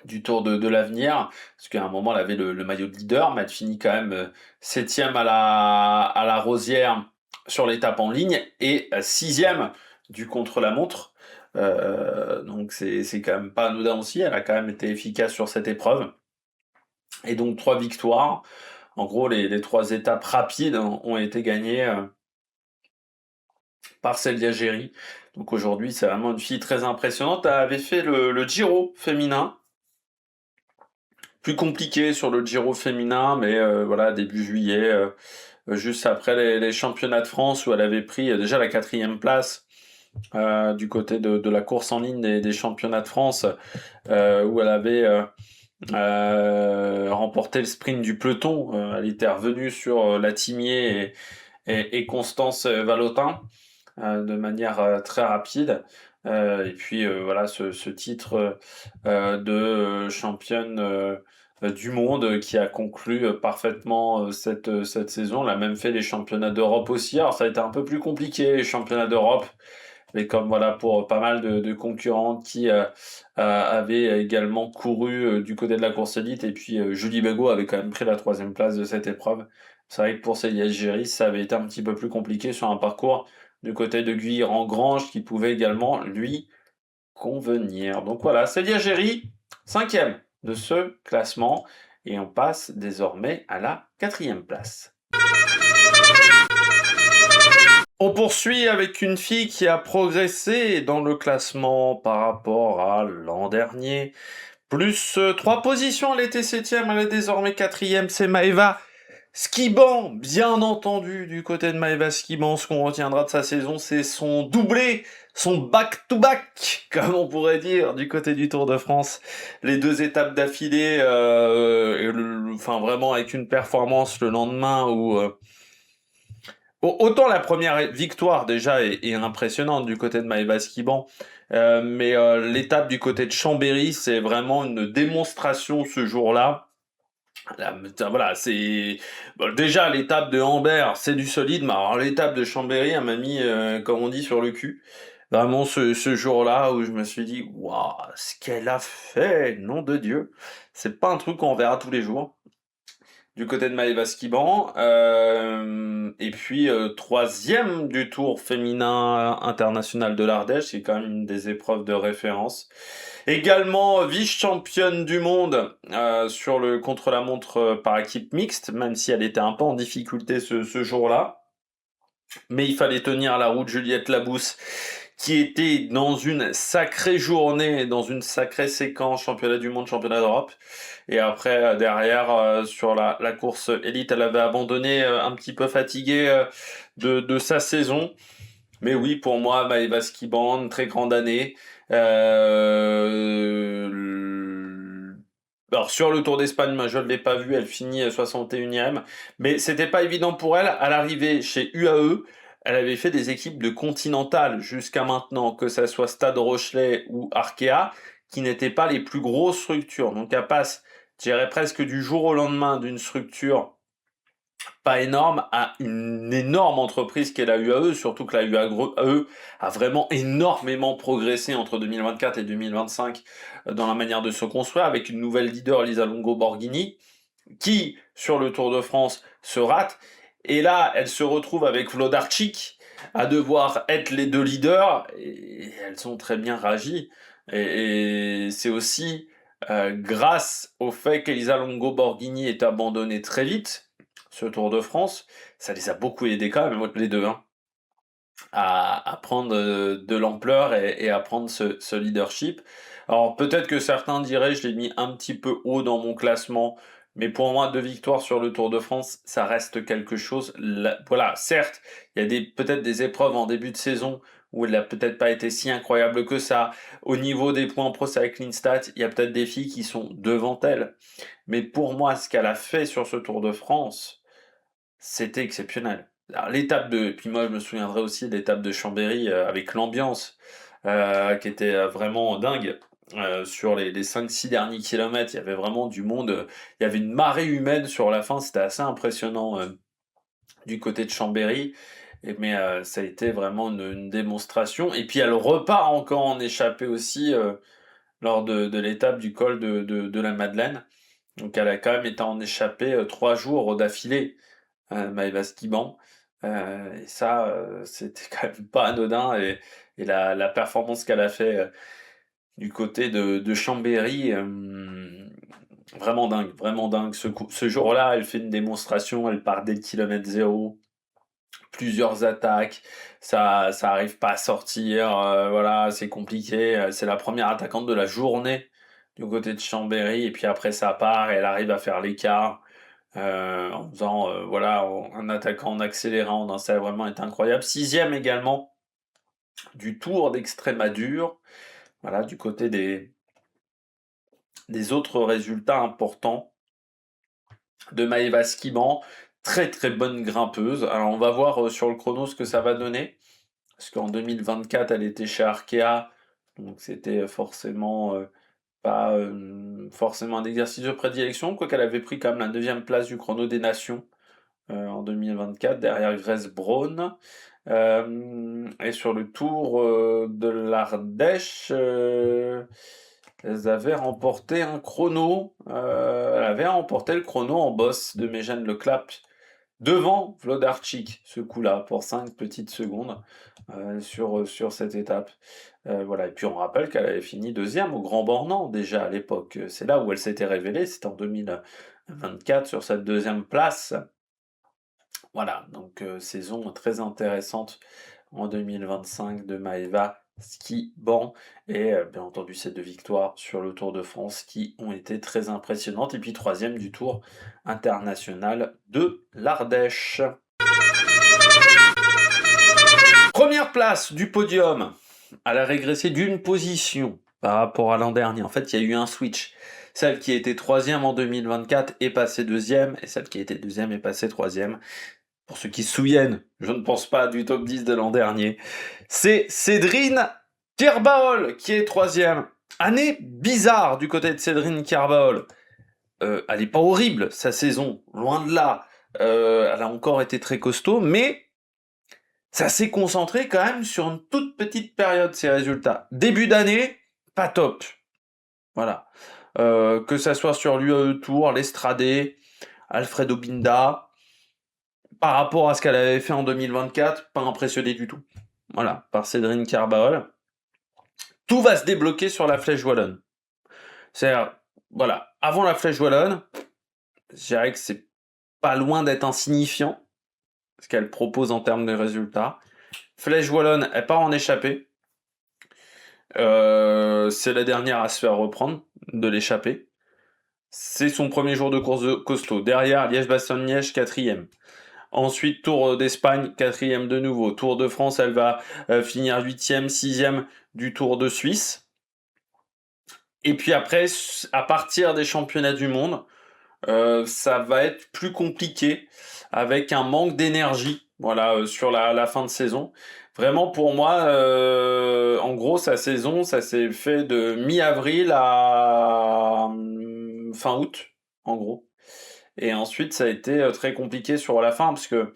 du Tour de l'Avenir, parce qu'à un moment elle avait le maillot de leader, mais elle finit quand même 7e à la Rosière sur l'étape en ligne, et 6e du contre-la-montre. Donc c'est quand même pas anodin aussi, elle a quand même été efficace sur cette épreuve. Et donc 3 victoires. En gros, les 3 étapes rapides ont été gagnées par Célia Géry. Donc aujourd'hui, c'est vraiment une fille très impressionnante. Elle avait fait le Giro féminin. Plus compliqué sur le Giro féminin, mais voilà, début juillet, juste après les championnats de France où elle avait pris déjà la 4e place du côté de la course en ligne des championnats de France, où elle avait remporté le sprint du peloton. Elle était revenue sur Latimier et Constance Valotin de manière très rapide. Et puis voilà, ce titre de championne du monde qui a conclu parfaitement cette saison. Elle a même fait les championnats d'Europe aussi. Alors ça a été un peu plus compliqué, les championnats d'Europe. Mais comme voilà, pour pas mal de concurrentes qui avaient également couru du côté de la course élite. Et puis Julie Bégaud avait quand même pris la 3e place de cette épreuve. C'est vrai que pour Célia Géry, ça avait été un petit peu plus compliqué sur un parcours du côté de Guilherand-Granges qui pouvait également lui convenir. Donc voilà, Célia Géry, 5e de ce classement. Et on passe désormais à la 4e place. On poursuit avec une fille qui a progressé dans le classement par rapport à l'an dernier. Plus 3 positions, elle était 7e, elle est désormais 4e, c'est Maëva Skiban, bien entendu, du côté de Maëva Skiban. Ce qu'on retiendra de sa saison, c'est son doublé, son back-to-back, comme on pourrait dire, du côté du Tour de France. Les 2 étapes d'affilée, enfin vraiment avec une performance le lendemain où... autant la première victoire déjà est impressionnante du côté de Maëva Skiban, mais l'étape du côté de Chambéry, c'est vraiment une démonstration ce jour-là. Voilà, c'est bon, déjà l'étape de Ambert, c'est du solide, mais alors l'étape de Chambéry, elle m'a mis, comme on dit, sur le cul. Vraiment ce jour-là où je me suis dit, waouh, ce qu'elle a fait, nom de Dieu, c'est pas un truc qu'on verra tous les jours du côté de Maëva Skiban. Et puis 3e du Tour féminin international de l'Ardèche, c'est quand même une des épreuves de référence. Également vice-championne du monde sur le contre-la-montre par équipe mixte, même si elle était un peu en difficulté ce jour-là. Mais il fallait tenir la route. Juliette Labousse, qui était dans une sacrée journée, dans une sacrée séquence, championnat du monde, championnat d'Europe. Et après, derrière, sur la course élite, elle avait abandonné un petit peu fatiguée de sa saison. Mais oui, pour moi, Maëva Skiban, très grande année. Alors sur le Tour d'Espagne, moi je ne l'ai pas vue, elle finit 61e, mais c'était pas évident pour elle. À l'arrivée chez UAE, elle avait fait des équipes de continentales jusqu'à maintenant, que ça soit Stade Rochelet ou Arkea, qui n'étaient pas les plus grosses structures. Donc elle passe, je dirais presque du jour au lendemain d'une structure pas énorme à une énorme entreprise qu'est la UAE, surtout que la UAE a vraiment énormément progressé entre 2024 et 2025 dans la manière de se construire, avec une nouvelle leader, Lisa Longo Borghini, qui, sur le Tour de France, se rate. Et là, elle se retrouve avec Vlodarczyk à devoir être les 2 leaders, et elles ont très bien réagi. Et c'est aussi grâce au fait qu'Elisa Longo Borghini est abandonnée très vite, ce Tour de France, ça les a beaucoup aidés quand même, les 2, hein, à prendre de l'ampleur et à prendre ce leadership. Alors peut-être que certains diraient, je l'ai mis un petit peu haut dans mon classement, mais pour moi, 2 victoires sur le Tour de France, ça reste quelque chose. Voilà, certes, il y a peut-être des épreuves en début de saison où elle n'a peut-être pas été si incroyable que ça. Au niveau des points Pro Cycling Stats, il y a peut-être des filles qui sont devant elle. Mais pour moi, ce qu'elle a fait sur ce Tour de France, c'était exceptionnel. Alors, l'étape de, puis moi je me souviendrai aussi de l'étape de Chambéry avec l'ambiance qui était vraiment dingue. Sur les 5-6 derniers kilomètres, il y avait vraiment du monde, il y avait une marée humaine sur la fin, c'était assez impressionnant du côté de Chambéry. Mais ça a été vraiment une démonstration. Et puis elle repart encore en échappée aussi lors de l'étape du col de la Madeleine. Donc elle a quand même été en échappée 3 jours d'affilée. Maëva Skiban. Et ça, c'était quand même pas anodin. Et la performance qu'elle a fait du côté de Chambéry, vraiment dingue, vraiment dingue. Ce jour-là, elle fait une démonstration, elle part dès le kilomètre zéro, plusieurs attaques, ça arrive pas à sortir, voilà, c'est compliqué. C'est la première attaquante de la journée du côté de Chambéry, et puis après ça part, et elle arrive à faire l'écart. en faisant voilà, un attaquant en accélérant, ça a vraiment été incroyable. 6e également du Tour d'Extrémadure, voilà, du côté des autres résultats importants de Maëva Skiban, très très bonne grimpeuse. Alors on va voir sur le chrono ce que ça va donner, parce qu'en 2024 elle était chez Arkea, donc c'était forcément pas forcément un exercice de prédilection, quoique elle avait pris quand même la 9e place du chrono des nations en 2024, derrière Grace Brown. Et sur le Tour de l'Ardèche, elles avaient remporté un chrono. Elle avait remporté le chrono en boss de Méjeanne Leclap devant Vlodarczyk, ce coup-là, pour 5 petites secondes sur cette étape. Voilà. Et puis on rappelle qu'elle avait fini 2e au Grand Bornand déjà à l'époque. C'est là où elle s'était révélée, c'était en 2024 sur cette 2e place. Voilà, donc saison très intéressante en 2025 de Maëva Skiban et bien entendu ces 2 victoires sur le Tour de France qui ont été très impressionnantes et puis 3e du Tour international de l'Ardèche. Première place du podium, elle a régressé d'une position par rapport à l'an dernier. En fait, il y a eu un switch. Celle qui était 3e en 2024 est passée 2e et celle qui était 2e est passée 3e. Pour ceux qui se souviennent, je ne pense pas du top 10 de l'an dernier, c'est Cédrine Kerbaol qui est 3e. Année bizarre du côté de Cédrine Kerbaol. Elle n'est pas horrible, sa saison, loin de là. Elle a encore été très costaud, mais ça s'est concentré quand même sur une toute petite période, ces résultats. Début d'année, pas top. Voilà. Que ça soit sur l'UAE Tour, l'Estradé, Alfredo Binda, par rapport à ce qu'elle avait fait en 2024, pas impressionné du tout. Voilà, par Cédrine Kerbaol. Tout va se débloquer sur la Flèche Wallonne. C'est-à-dire, voilà, avant la Flèche Wallonne, je dirais que c'est pas loin d'être insignifiant, ce qu'elle propose en termes de résultats. Flèche Wallonne, elle part en échappée. C'est la dernière à se faire reprendre de l'échappée. C'est son premier jour de course de costaud. Derrière, Liège-Bastogne-Liège, 4e. Ensuite, Tour d'Espagne, 4e de nouveau. Tour de France, elle va finir 8e, 6e du Tour de Suisse. Et puis après, à partir des championnats du monde, ça va être plus compliqué avec un manque d'énergie, voilà, sur la fin de saison. Vraiment, pour moi, en gros, sa saison, ça s'est fait de mi-avril à fin août, en gros. Et ensuite, ça a été très compliqué sur la fin, parce que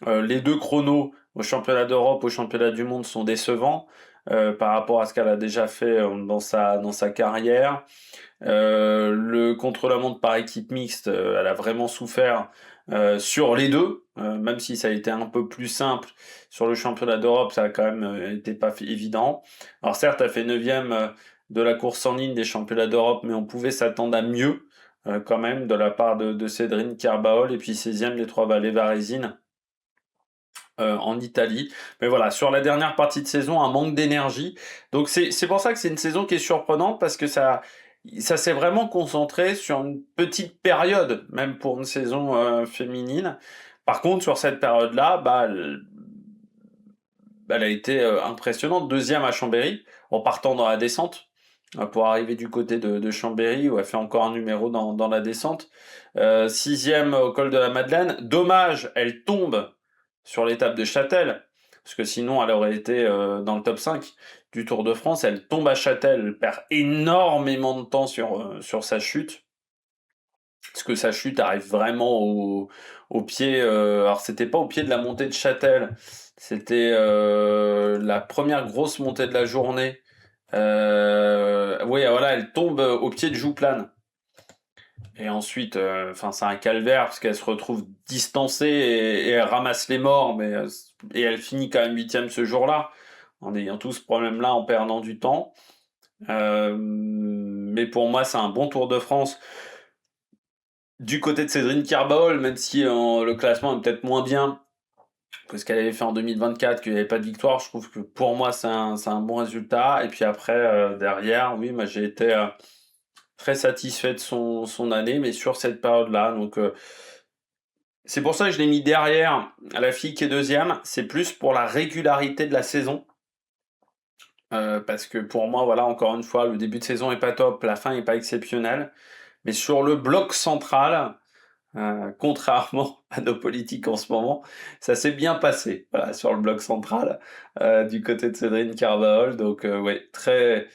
les 2 chronos au championnat d'Europe, au championnat du monde sont décevants par rapport à ce qu'elle a déjà fait dans sa carrière. Le contre-la-montre par équipe mixte, elle a vraiment souffert sur les 2, même si ça a été un peu plus simple sur le championnat d'Europe, ça a quand même été pas évident. Alors certes, elle fait 9e de la course en ligne des championnats d'Europe, mais on pouvait s'attendre à mieux quand même de la part de Cédrine Kerbaol, et puis 16e les 3 vallées varésines en Italie. Mais voilà, sur la dernière partie de saison, un manque d'énergie. Donc c'est pour ça que c'est une saison qui est surprenante, parce que ça s'est vraiment concentré sur une petite période, même pour une saison féminine. Par contre, sur cette période-là, elle a été impressionnante. 2e à Chambéry, en partant dans la descente, pour arriver du côté de Chambéry, où elle fait encore un numéro dans la descente. 6e au col de la Madeleine. Dommage, elle tombe sur l'étape de Châtel, parce que sinon elle aurait été dans le top 5 du Tour de France. Elle tombe à Châtel, elle perd énormément de temps sur sa chute, parce que sa chute arrive vraiment au pied, alors c'était pas au pied de la montée de Châtel, c'était la première grosse montée de la journée. Oui, voilà, elle tombe au pied de Jouplane. Et ensuite, c'est un calvaire parce qu'elle se retrouve distancée et elle ramasse les morts, et elle finit quand même 8e ce jour-là, en ayant tout ce problème-là, en perdant du temps. Mais pour moi, c'est un bon Tour de France du côté de Cédrine Kerbaol, même si le classement est peut-être moins bien que ce qu'elle avait fait en 2024, qu'il n'y avait pas de victoire. Je trouve que pour moi, c'est un bon résultat. Et puis après, derrière, oui, moi j'ai été très satisfait de son année, mais sur cette période-là. Donc, c'est pour ça que je l'ai mis derrière la fille qui est deuxième. C'est plus pour la régularité de la saison. Parce que pour moi, voilà, encore une fois, le début de saison est pas top, la fin est pas exceptionnelle. Mais sur le bloc central, contrairement à nos politiques en ce moment, ça s'est bien passé, voilà, sur le bloc central, du côté de Cédrine Carvajal. Donc, ouais, très,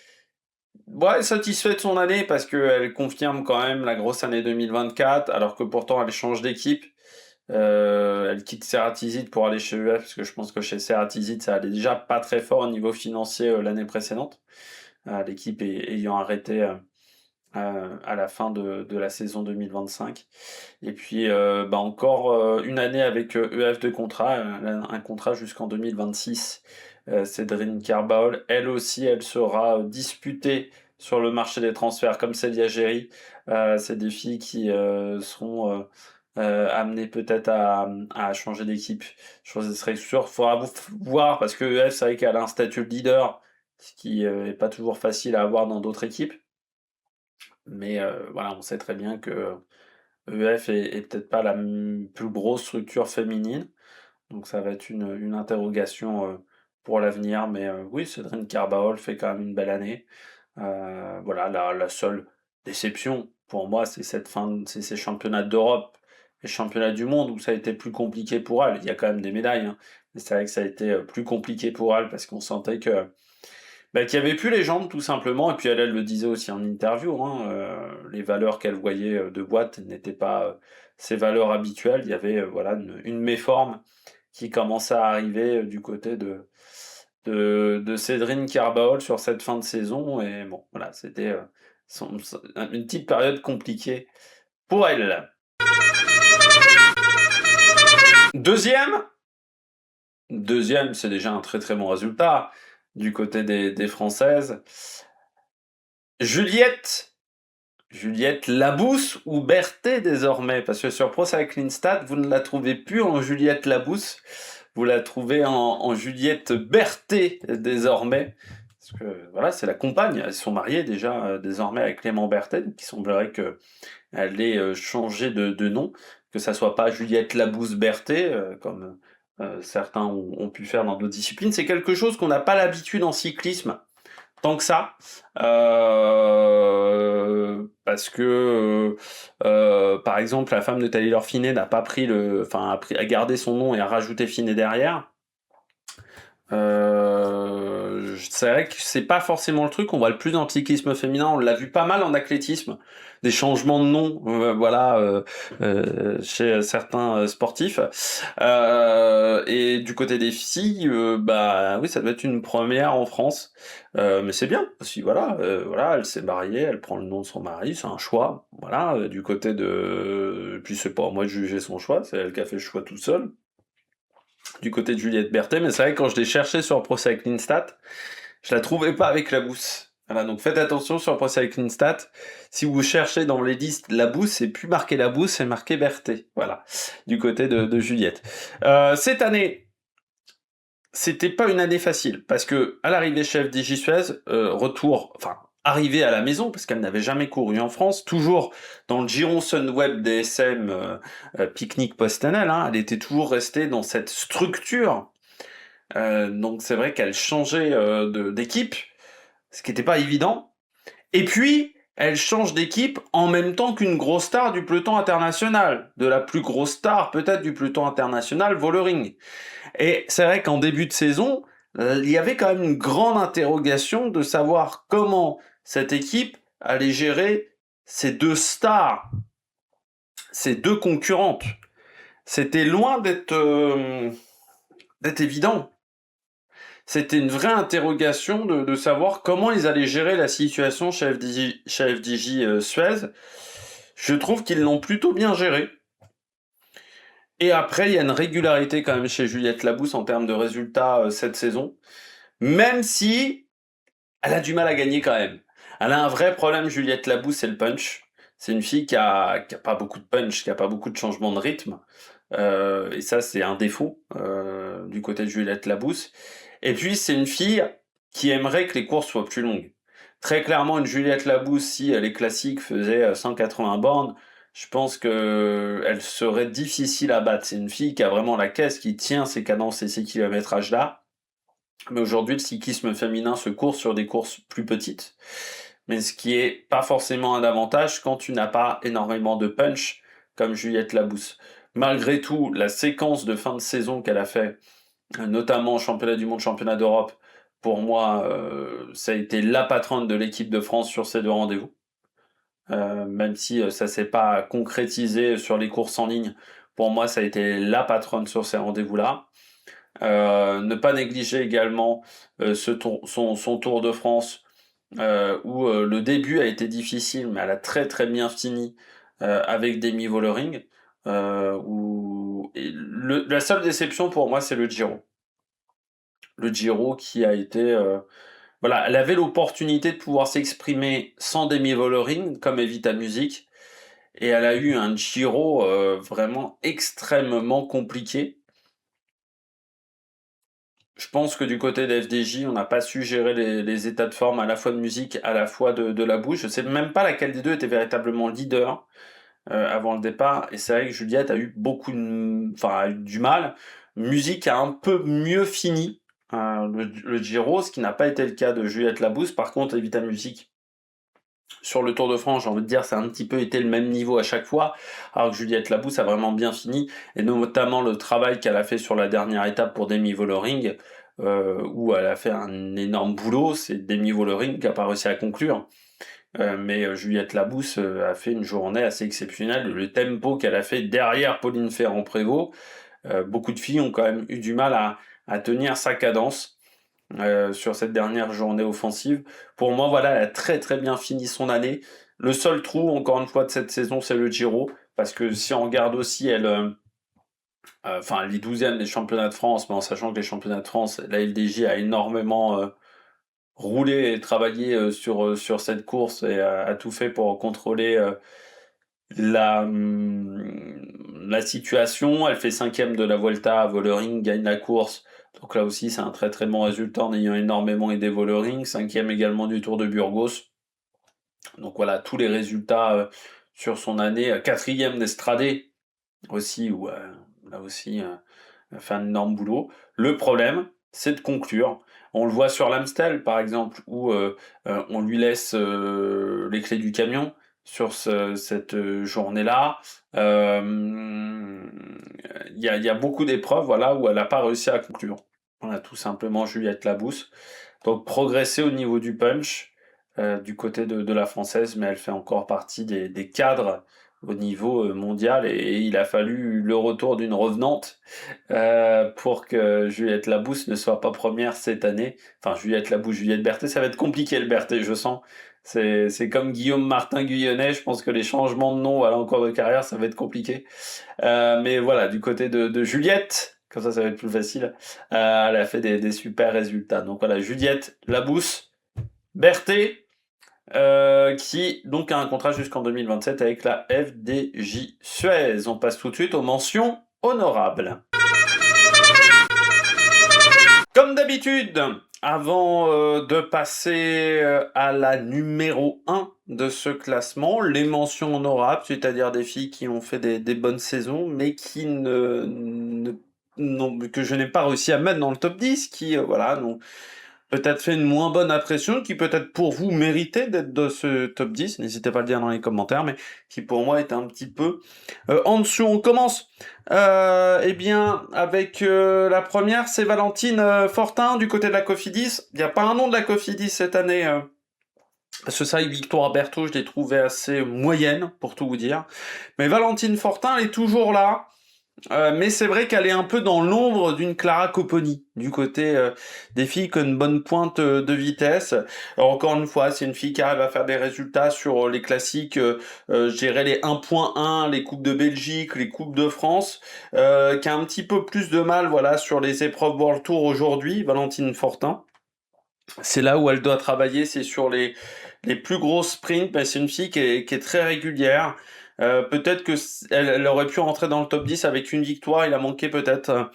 ouais, satisfait de son année parce qu'elle confirme quand même la grosse année 2024, alors que pourtant elle change d'équipe. Elle quitte Ceratizid pour aller chez UF, parce que je pense que chez Ceratizid, ça allait déjà pas très fort au niveau financier l'année précédente, l'équipe ayant arrêté à la fin de la saison 2025. Et puis encore une année avec EF de contrat, un contrat jusqu'en 2026. Cédrine Carbaol, elle aussi, elle sera disputée sur le marché des transferts comme Célia Géry. C'est des filles qui seront amenées peut-être à changer d'équipe. Je serais sûr, il faudra voir, parce que EF, c'est vrai qu'elle a un statut de leader, ce qui est pas toujours facile à avoir dans d'autres équipes. Mais voilà, on sait très bien que EF est peut-être pas la plus grosse structure féminine, donc ça va être une interrogation pour l'avenir. Mais oui, Cédrine Carbaol fait quand même une belle année. Voilà, la seule déception pour moi, c'est c'est ces championnats d'Europe et championnats du monde où ça a été plus compliqué pour elle. Il y a quand même des médailles, hein, mais c'est vrai que ça a été plus compliqué pour elle parce qu'on sentait que qu'il y avait plus les jambes tout simplement, et puis elle le disait aussi en interview, hein, les valeurs qu'elle voyait de boîte n'étaient pas ses valeurs habituelles. Il y avait voilà une méforme qui commençait à arriver du côté de Cédrine Carbaol sur cette fin de saison, et bon voilà, c'était une petite période compliquée pour elle. Deuxième, c'est déjà un très très bon résultat du côté des Françaises. Juliette Labousse ou Berthet désormais, parce que sur Pro Cycling Stats, vous ne la trouvez plus en Juliette Labousse, vous la trouvez en Juliette Berthet désormais. Parce que voilà, c'est la compagne, elles sont mariées déjà désormais avec Clément Berthet, donc il semblerait qu'elle ait changé de nom, que ça soit pas Juliette Labousse Berthet, comme certains ont pu faire dans d'autres disciplines. C'est quelque chose qu'on n'a pas l'habitude en cyclisme tant que ça, parce que par exemple la femme de Taylor Phinney n'a pas pris a gardé son nom et a rajouté Phinney derrière. C'est vrai que c'est pas forcément le truc, on voit le plus dans le cyclisme féminin, on l'a vu pas mal en athlétisme, des changements de nom, chez certains sportifs. Et du côté des filles, oui, ça doit être une première en France, mais c'est bien, aussi, voilà, elle s'est mariée, elle prend le nom de son mari, c'est un choix, voilà, du côté de... Puis c'est pas à moi de juger son choix, c'est elle qui a fait le choix tout seul du côté de Juliette Berthet, mais c'est vrai que quand je l'ai cherché sur Pro Cycling Stats, je la trouvais pas avec la Labousse. Voilà, donc faites attention sur Pro Cycling Stats. Si vous cherchez dans les listes Labousse, c'est plus marqué Labousse, c'est marqué Berthet. Voilà, du côté de Juliette. Cette année, c'était pas une année facile, parce que à l'arrivée chez FDJ Suez, arrivée à la maison, parce qu'elle n'avait jamais couru en France, toujours dans le giron Sunweb DSM Picnic Post-Tunnel, hein, elle était toujours restée dans cette structure. Donc c'est vrai qu'elle changeait d'équipe, ce qui n'était pas évident. Et puis, elle change d'équipe en même temps qu'une grosse star du peloton international, de la plus grosse star peut-être du peloton international, Vollering. Et c'est vrai qu'en début de saison, il y avait quand même une grande interrogation de savoir comment cette équipe allait gérer ces deux stars, ces deux concurrentes. C'était loin d'être évident. C'était une vraie interrogation de savoir comment ils allaient gérer la situation chez FDJ Suez. Je trouve qu'ils l'ont plutôt bien géré. Et après, il y a une régularité quand même chez Juliette Labousse en termes de résultats cette saison. Même si elle a du mal à gagner quand même. Elle a un vrai problème, Juliette Labousse, c'est le punch. C'est une fille qui a pas beaucoup de punch, qui a pas beaucoup de changement de rythme. Et ça, c'est un défaut du côté de Juliette Labousse. Et puis, c'est une fille qui aimerait que les courses soient plus longues. Très clairement, une Juliette Labousse, si les classiques faisaient 180 bornes, je pense que elle serait difficile à battre. C'est une fille qui a vraiment la caisse, qui tient ses cadences et ses kilométrages-là. Mais aujourd'hui, le cyclisme féminin se court sur des courses plus petites. Mais ce qui est pas forcément un avantage quand tu n'as pas énormément de punch, comme Juliette Labousse. Malgré tout, la séquence de fin de saison qu'elle a fait, notamment championnat du monde, championnat d'Europe, pour moi, ça a été la patronne de l'équipe de France sur ces deux rendez-vous. Même si ça s'est pas concrétisé sur les courses en ligne, pour moi, ça a été la patronne sur ces rendez-vous-là. Ne pas négliger également son Tour de France, où le début a été difficile, mais elle a très très bien fini avec Demi Vollering. La seule déception pour moi, c'est le Giro. Le Giro qui a été... voilà, elle avait l'opportunité de pouvoir s'exprimer sans Demi Vollering, comme Evita Music, et elle a eu un Giro vraiment extrêmement compliqué. Je pense que du côté d'FDJ, on n'a pas su gérer les états de forme à la fois de musique, à la fois de la bouche. Je sais même pas laquelle des deux était véritablement leader avant le départ. Et c'est vrai que Juliette a eu a eu du mal. Musique a un peu mieux fini le Giro, ce qui n'a pas été le cas de Juliette Labousse. Par contre, Evita Music, sur le Tour de France, j'ai envie de dire, ça a un petit peu été le même niveau à chaque fois, alors que Juliette Labousse a vraiment bien fini, et notamment le travail qu'elle a fait sur la dernière étape pour Demi Vollering, où elle a fait un énorme boulot. C'est Demi Vollering qui n'a pas réussi à conclure. Mais Juliette Labousse a fait une journée assez exceptionnelle. Le tempo qu'elle a fait derrière Pauline Ferrand-Prévot, beaucoup de filles ont quand même eu du mal à tenir sa cadence sur cette dernière journée offensive. Pour moi, voilà, elle a très très bien fini son année. Le seul trou, encore une fois, de cette saison, c'est le Giro, parce que si on regarde aussi, elle est 12e des championnats de France, mais en sachant que les championnats de France, la LDJ a énormément roulé et travaillé sur cette course et a tout fait pour contrôler la situation. Elle fait 5e de la Vuelta, Vollering gagne la course. Donc là aussi, c'est un très très bon résultat en ayant énormément aidé Vollering. 5e également du Tour de Burgos. Donc voilà, tous les résultats sur son année. 4e d'Estrade aussi, où là aussi, elle fait un énorme boulot. Le problème, c'est de conclure. On le voit sur l'Amstel, par exemple, où on lui laisse les clés du camion sur cette journée-là. Il y a beaucoup d'épreuves, voilà, où elle n'a pas réussi à conclure. On a tout simplement Juliette Labousse. Donc progresser au niveau du punch du côté de la française, mais elle fait encore partie des cadres au niveau mondial, et il a fallu le retour d'une revenante pour que Juliette Labousse ne soit pas première cette année. Enfin, Juliette Labousse, Juliette Berthet, ça va être compliqué le Berthet, je sens. C'est comme Guillaume Martin Guyonnet, je pense que les changements de nom à l'encore de carrière, ça va être compliqué. Mais voilà, du côté de Juliette, comme ça va être plus facile, elle a fait des super résultats. Donc voilà, Juliette Labousse, Berthet, qui donc a un contrat jusqu'en 2027 avec la FDJ Suez. On passe tout de suite aux mentions honorables. Comme d'habitude, avant de passer à la numéro 1 de ce classement, les mentions honorables, c'est-à-dire des filles qui ont fait des bonnes saisons, mais qui que je n'ai pas réussi à mettre dans le top 10, qui n'ont peut-être fait une moins bonne impression, qui peut-être pour vous méritait d'être dans ce top 10, n'hésitez pas à le dire dans les commentaires, mais qui pour moi est un petit peu en dessous. On commence avec la première, c'est Valentine Fortin du côté de la Cofidis. Il n'y a pas un nom de la Cofidis cette année, parce que ça, Victoire Berthaud, je l'ai trouvé assez moyenne, pour tout vous dire. Mais Valentine Fortin, elle est toujours là. Mais c'est vrai qu'elle est un peu dans l'ombre d'une Clara Copponi, du côté des filles qui ont une bonne pointe de vitesse. Alors, encore une fois, c'est une fille qui arrive à faire des résultats sur les classiques, je dirais les 1.1, les Coupes de Belgique, les Coupes de France, qui a un petit peu plus de mal voilà, sur les épreuves World Tour aujourd'hui, Valentine Fortin. C'est là où elle doit travailler, c'est sur les plus gros sprints, mais c'est une fille qui est très régulière. Peut-être que elle aurait pu rentrer dans le top 10 avec une victoire. Il a manqué peut-être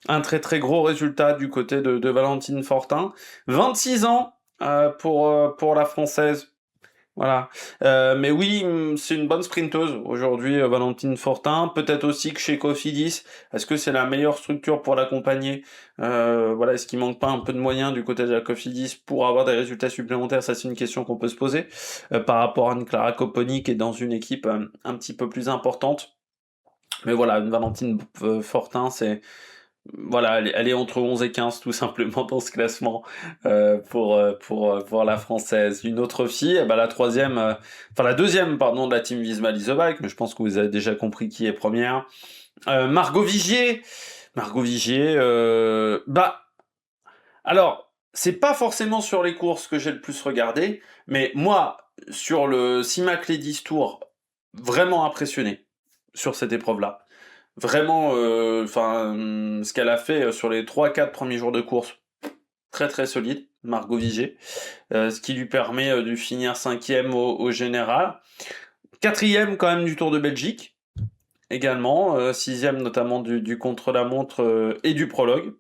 un très très gros résultat du côté de Valentine Fortin. 26 ans, pour la française. Voilà. Mais oui, c'est une bonne sprinteuse aujourd'hui, Valentine Fortin. Peut-être aussi que chez Cofidis, est-ce que c'est la meilleure structure pour l'accompagner? Voilà, est-ce qu'il manque pas un peu de moyens du côté de la Cofidis pour avoir des résultats supplémentaires? Ça, c'est une question qu'on peut se poser par rapport à une Clara Copponi qui est dans une équipe un petit peu plus importante. Mais voilà, une Valentine Fortin, c'est voilà, elle est entre 11 et 15 tout simplement dans ce classement pour la française. Une autre fille, eh ben, la troisième, enfin la deuxième, pardon, de la team Visma Leasebike, mais je pense que vous avez déjà compris qui est première. Margot Vigier. Margot Vigier, bah, alors, c'est pas forcément sur les courses que j'ai le plus regardé, mais moi, sur le Simac Ladies Tour, vraiment impressionné sur cette épreuve-là. Vraiment, enfin, ce qu'elle a fait sur les 3-4 premiers jours de course, très très solide, Margot Vigier, ce qui lui permet de finir cinquième au général. Quatrième quand même du Tour de Belgique, également, sixième notamment du contre-la-montre et du prologue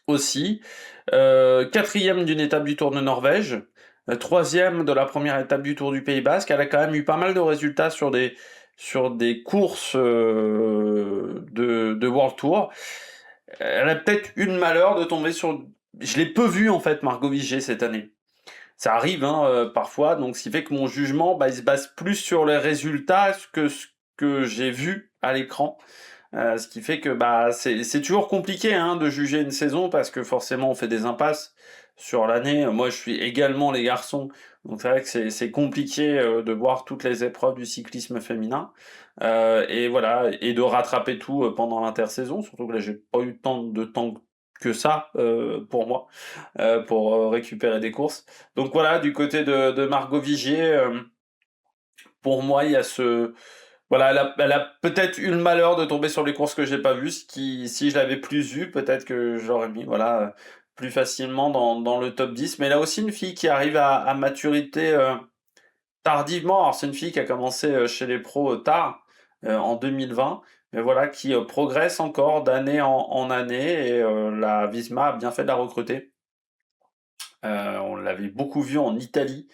aussi. Quatrième d'une étape du Tour de Norvège, troisième de la première étape du Tour du Pays Basque. Elle a quand même eu pas mal de résultats sur des courses de World Tour. Elle a peut-être eu le malheur de tomber sur... Je l'ai peu vu en fait, Margot Vigier, cette année. Ça arrive hein, parfois, donc ce qui fait que mon jugement, bah, il se base plus sur les résultats que ce que j'ai vu à l'écran. Ce qui fait que bah, c'est toujours compliqué hein, de juger une saison parce que forcément on fait des impasses sur l'année. Moi je suis également les garçons, donc c'est vrai que c'est compliqué de voir toutes les épreuves du cyclisme féminin. Et voilà, et de rattraper tout pendant l'intersaison, surtout que là j'ai pas eu tant de temps que ça pour moi, pour récupérer des courses. Donc voilà, du côté de Margot Vigier, pour moi il y a ce voilà, elle a peut-être eu le malheur de tomber sur les courses que j'ai pas vues, ce qui, si je l'avais plus vu, peut-être que j'aurais mis, voilà, plus facilement dans le top 10. Mais là aussi, une fille qui arrive à maturité tardivement. Alors, c'est une fille qui a commencé chez les pros tard, en 2020, mais voilà, qui progresse encore d'année en année, et la Visma a bien fait de la recruter. On l'avait beaucoup vu en Italie,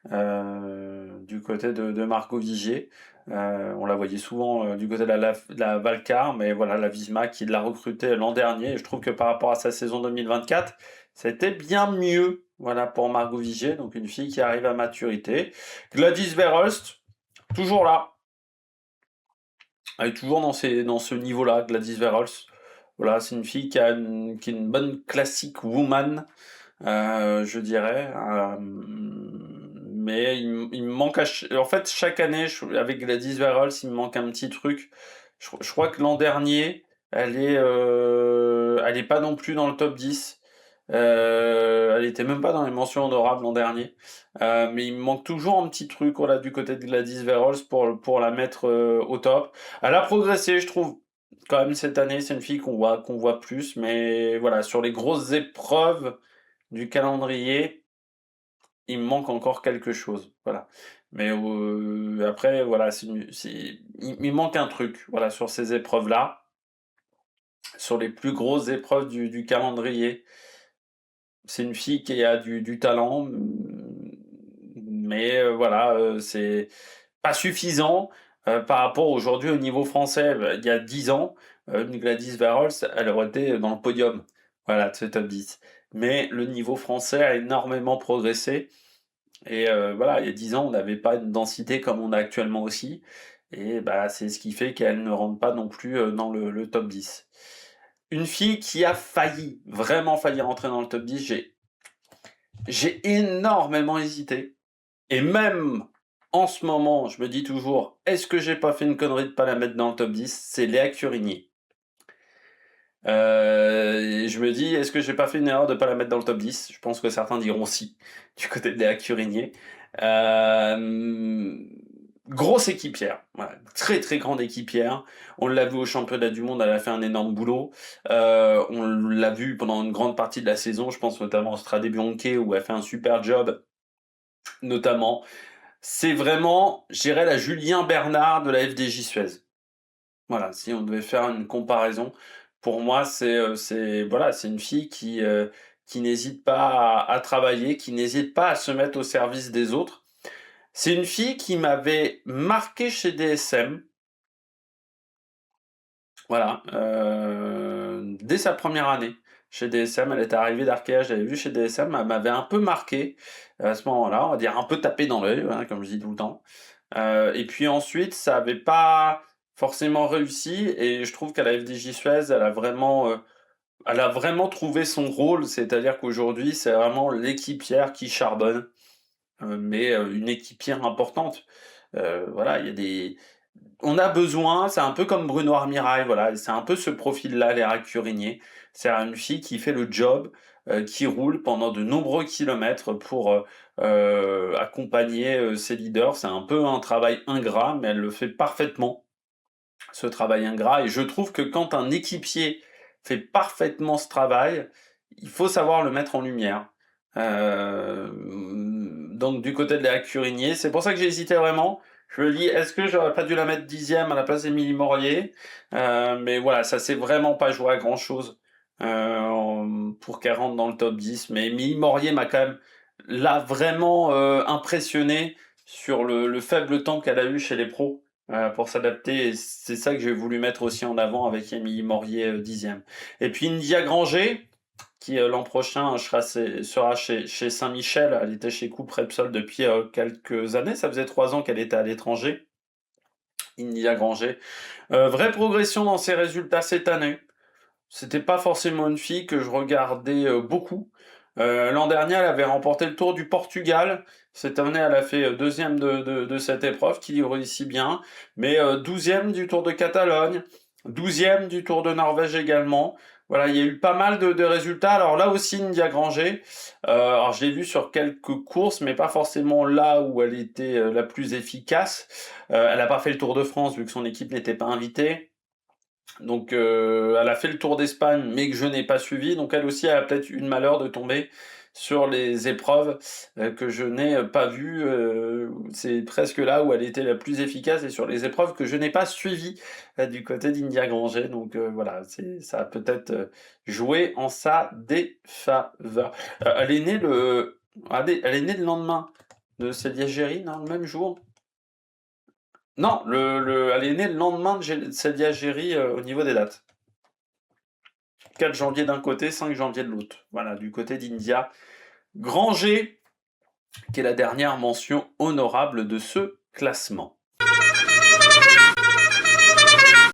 du côté de Marco Vigier. On la voyait souvent du côté de la Valcar, mais voilà, la Visma qui l'a recruté l'an dernier. Et je trouve que par rapport à sa saison 2024, c'était bien mieux. Voilà pour Margot Vigier, donc une fille qui arrive à maturité. Gladys Verhulst, toujours là. Elle est toujours dans ce niveau-là, Gladys Verhulst. Voilà, c'est une fille qui est une bonne classique woman, je dirais. Mais il me manque en fait chaque année avec Gladys Verhulst, il me manque un petit truc. Je crois que l'an dernier, elle est pas non plus dans le top 10. Elle était même pas dans les mentions honorables l'an dernier. Mais il me manque toujours un petit truc voilà, du côté de Gladys Verhulst pour la mettre au top. Elle a progressé, je trouve. Quand même cette année, c'est une fille qu'on voit plus, mais voilà, sur les grosses épreuves du calendrier, il me manque encore quelque chose, voilà. Mais après, voilà, il manque un truc, voilà, sur ces épreuves-là, sur les plus grosses épreuves du calendrier. C'est une fille qui a du talent, mais voilà, c'est pas suffisant par rapport aujourd'hui au niveau français. Il y a 10 ans, une Gladys Verhulst, elle aurait été dans le podium, voilà, de ce top 10. Mais le niveau français a énormément progressé. Et voilà, il y a 10 ans, on n'avait pas une densité comme on a actuellement aussi. Et bah, c'est ce qui fait qu'elle ne rentre pas non plus dans le top 10. Une fille qui a failli, vraiment failli rentrer dans le top 10, j'ai énormément hésité. Et même en ce moment, je me dis toujours, est-ce que j'ai pas fait une connerie de pas la mettre dans le top 10? C'est Léa Curigny. Et je me dis, est-ce que j'ai pas fait une erreur de pas la mettre dans le top 10? Je pense que certains diront si, du côté de Léa Curigny. Grosse équipière, voilà, très très grande équipière. On l'a vu au championnat du monde, elle a fait un énorme boulot. On l'a vu pendant une grande partie de la saison, je pense notamment au Strade Bianche où elle fait un super job, notamment. C'est vraiment, je dirais, la Julien Bernard de la FDJ Suez. Voilà, si on devait faire une comparaison, pour moi, c'est voilà, c'est une fille qui n'hésite pas à travailler, qui n'hésite pas à se mettre au service des autres. C'est une fille qui m'avait marqué chez DSM. Voilà, dès sa première année chez DSM, elle était arrivée d'Arkea, je l'avais vue chez DSM, elle m'avait un peu marqué à ce moment-là, on va dire un peu tapé dans l'œil, hein, comme je dis tout le temps. Et puis ensuite, ça avait pas forcément réussi et je trouve qu'à la FDJ Suez, elle a vraiment trouvé son rôle, c'est-à-dire qu'aujourd'hui, c'est vraiment l'équipière qui charbonne, mais une équipière importante. Voilà, il y a des on a besoin, c'est un peu comme Bruno Armirail, voilà, c'est un peu ce profil-là, Léa Curigné. C'est une fille qui fait le job, qui roule pendant de nombreux kilomètres pour accompagner ses leaders. C'est un peu un travail ingrat, mais elle le fait parfaitement, ce travail ingrat. Et je trouve que quand un équipier fait parfaitement ce travail, il faut savoir le mettre en lumière. Donc du côté de Léa Curigné, c'est pour ça que j'ai hésité vraiment. Je me dis, est-ce que j'aurais pas dû la mettre 10e à la place d'Émilie Maurier? Mais voilà, ça s'est vraiment pas joué à grand-chose pour qu'elle rentre dans le top 10. Mais Émilie Maurier m'a quand même l'a vraiment impressionné sur le faible temps qu'elle a eu chez les pros pour s'adapter. Et c'est ça que j'ai voulu mettre aussi en avant avec Émilie Maurier 10e. Et puis India Granger, qui l'an prochain sera chez Saint-Michel. Elle était chez Coupe Repsol depuis quelques années. Ça faisait 3 ans qu'elle était à l'étranger. India Granger. Vraie progression dans ses résultats cette année. C'était pas forcément une fille que je regardais beaucoup. L'an dernier, elle avait remporté le Tour du Portugal. Cette année, elle a fait deuxième de cette épreuve, qui lui réussit bien. Mais 12e du Tour de Catalogne, 12e du Tour de Norvège également. Voilà, il y a eu pas mal de résultats. Alors là aussi, India Granger. Alors je l'ai vue sur quelques courses, mais pas forcément là où elle était la plus efficace. Elle n'a pas fait le Tour de France, vu que son équipe n'était pas invitée. Donc elle a fait le Tour d'Espagne, mais que je n'ai pas suivi. Donc elle aussi, elle a peut-être eu le malheur de tomber sur les épreuves que je n'ai pas vues. C'est presque là où elle était la plus efficace et sur les épreuves que je n'ai pas suivies du côté d'India Granger. Donc voilà, ça a peut-être joué en sa défaveur. Elle est née elle est née le lendemain de Célia Géry, non, le même jour. Non, elle est née le lendemain de Célia Géry au niveau des dates. 4 janvier d'un côté, 5 janvier de l'autre. Voilà, du côté d'India. Granger, qui est la dernière mention honorable de ce classement.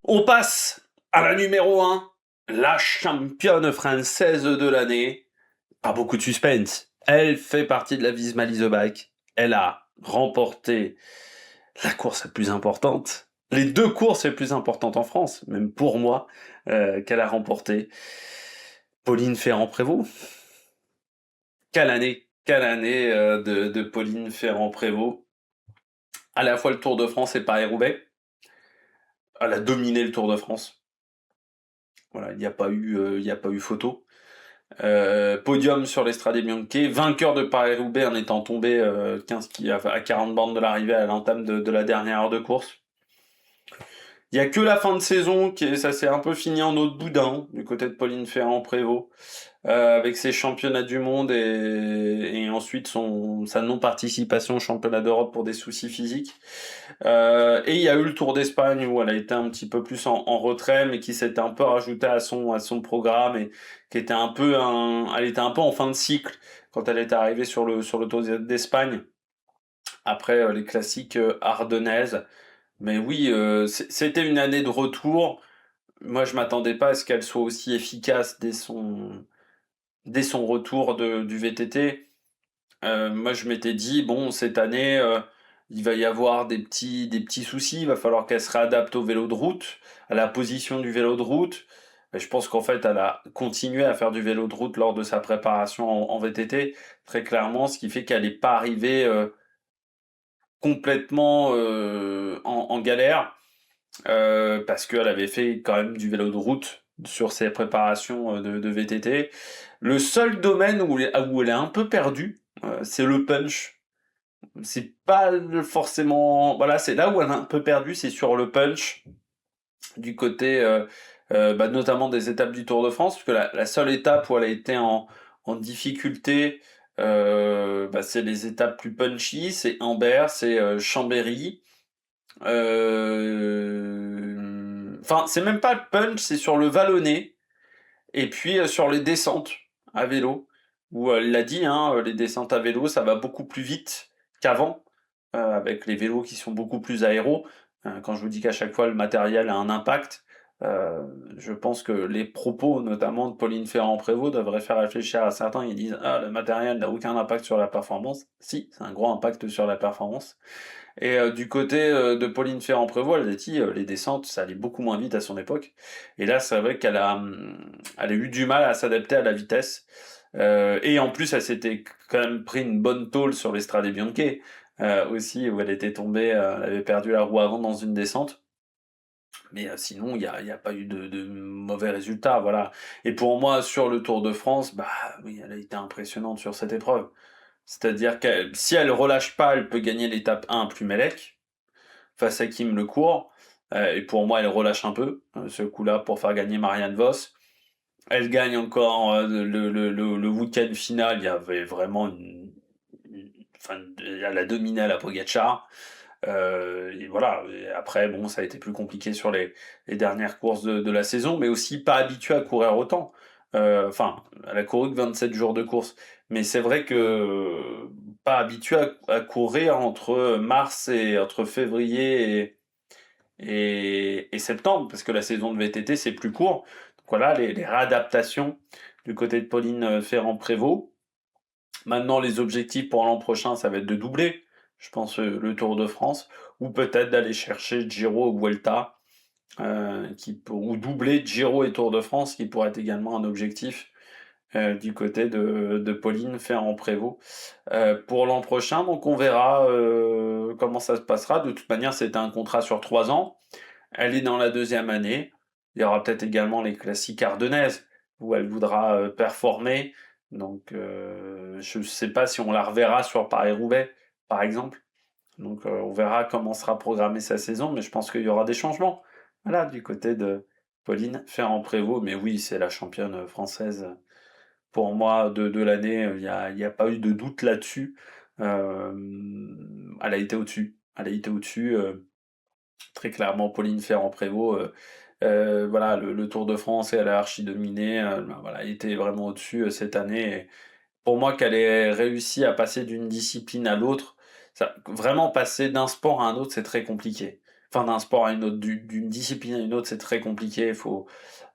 On passe à la numéro 1, la championne française de l'année. Pas beaucoup de suspense. Elle fait partie de la Visma Leasebach. Elle a remporté la course la plus importante, les 2 courses les plus importantes en France, même pour moi, qu'elle a remporté. Pauline Ferrand-Prévot. Quelle année de Pauline Ferrand-Prévot. À la fois le Tour de France et Paris-Roubaix. Elle a dominé le Tour de France. Voilà, il n'y a pas eu photo. Podium sur l'Estrade Bianche, vainqueur de Paris-Roubaix en étant tombé à 40 bornes de l'arrivée à l'entame de la dernière heure de course. Il n'y a que la fin de saison, ça s'est un peu fini en autre boudin, du côté de Pauline Ferrand-Prévot, avec ses championnats du monde et ensuite sa non-participation au championnat d'Europe pour des soucis physiques. Et il y a eu le Tour d'Espagne où elle a été un petit peu plus en retrait, mais qui s'était un peu rajouté à son programme et qui était elle était un peu en fin de cycle quand elle est arrivée sur le Tour d'Espagne, après les classiques ardennaises. Mais oui, c'était une année de retour. Moi, je m'attendais pas à ce qu'elle soit aussi efficace dès son retour du VTT. Moi, je m'étais dit, bon, cette année, il va y avoir des petits soucis. Il va falloir qu'elle se réadapte au vélo de route, à la position du vélo de route. Et je pense qu'en fait, elle a continué à faire du vélo de route lors de sa préparation en VTT, très clairement, ce qui fait qu'elle n'est pas arrivée complètement en galère. Parce qu'elle avait fait quand même du vélo de route sur ses préparations de VTT. Le seul domaine où elle est un peu perdue, c'est le punch. C'est pas forcément... Voilà, c'est là où elle est un peu perdue, c'est sur le punch, du côté notamment des étapes du Tour de France, parce que la seule étape où elle a été en difficulté, c'est les étapes plus punchy, c'est Ambert, c'est Chambéry. Enfin, c'est même pas le punch, c'est sur le vallonné. Et puis sur les descentes à vélo, où elle l'a dit, hein, les descentes à vélo, ça va beaucoup plus vite qu'avant, avec les vélos qui sont beaucoup plus aéros. Quand je vous dis qu'à chaque fois le matériel a un impact, euh, je pense que les propos, notamment de Pauline Ferrand-Prévot, devraient faire réfléchir à certains. Ils disent ah, le matériel n'a aucun impact sur la performance. Si, c'est un gros impact sur la performance. Et du côté de Pauline Ferrand-Prévot, elle a dit les descentes, ça allait beaucoup moins vite à son époque. Et là, c'est vrai elle a eu du mal à s'adapter à la vitesse. Et en plus, elle s'était quand même pris une bonne tôle sur l'Estrade Bianche aussi, où elle était tombée, elle avait perdu la roue avant dans une descente. Mais sinon, il y a pas eu de mauvais résultats, voilà. Et pour moi, sur le Tour de France, bah oui, elle a été impressionnante sur cette épreuve. C'est-à-dire que si elle relâche pas, elle peut gagner l'étape 1 à Plumelec, face à Kim Lecourt. Et pour moi, elle relâche un peu ce coup-là pour faire gagner Marianne Vos. Elle gagne encore le week-end final. Il y avait vraiment enfin, elle a dominé à la Pogacar. Et voilà. Et après, bon, ça a été plus compliqué sur les dernières courses de la saison, mais aussi pas habituée à courir autant. Enfin, elle a couru que 27 jours de course. Mais c'est vrai que pas habituée à courir entre février et septembre, parce que la saison de VTT, c'est plus court. Donc voilà, les réadaptations du côté de Pauline Ferrand-Prévot. Maintenant, les objectifs pour l'an prochain, ça va être de doubler, je pense, le Tour de France, ou peut-être d'aller chercher Giro ou Vuelta, ou doubler Giro et Tour de France, qui pourrait être également un objectif du côté de Pauline Ferrand-Prévot pour l'an prochain. Donc on verra comment ça se passera. De toute manière, c'était un contrat sur 3 ans. Elle est dans la deuxième année. Il y aura peut-être également les classiques ardennaises où elle voudra performer. Donc je ne sais pas si on la reverra sur Paris-Roubaix, par exemple. Donc on verra comment sera programmée sa saison, mais je pense qu'il y aura des changements. Voilà, du côté de Pauline Ferrand-Prévot. Mais oui, c'est la championne française pour moi de l'année. Il y a pas eu de doute là-dessus. Elle a été au-dessus. Elle a été au-dessus. Très clairement, Pauline Ferrand-Prévot, voilà, le Tour de France, elle a archi dominé. Voilà, elle était vraiment au-dessus cette année. Et pour moi, qu'elle ait réussi à passer d'une discipline à l'autre, vraiment passer d'un sport à un autre, c'est très compliqué. Enfin, d'un sport à une autre, d'une discipline à une autre, c'est très compliqué.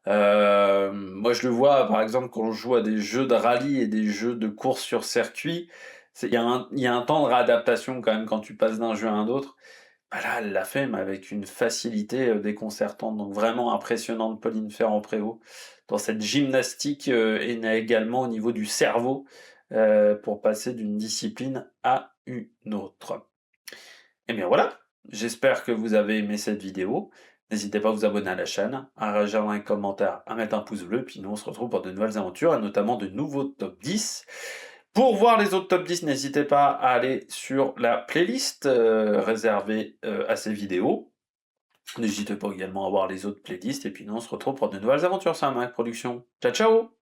Moi, je le vois, par exemple, quand je joue à des jeux de rallye et des jeux de course sur circuit, il y a un temps de réadaptation quand même quand tu passes d'un jeu à un autre. Bah là, elle l'a fait, mais avec une facilité déconcertante. Donc vraiment impressionnante, Pauline Ferrand-Prévot, dans cette gymnastique et également au niveau du cerveau pour passer d'une discipline à une autre. Et bien voilà, j'espère que vous avez aimé cette vidéo. N'hésitez pas à vous abonner à la chaîne, à réagir dans les commentaires, à mettre un pouce bleu, puis nous on se retrouve pour de nouvelles aventures, et notamment de nouveaux top 10. Pour voir les autres top 10, n'hésitez pas à aller sur la playlist réservée à ces vidéos. N'hésitez pas également à voir les autres playlists, et puis nous on se retrouve pour de nouvelles aventures sur la Mac Production. Ciao ciao!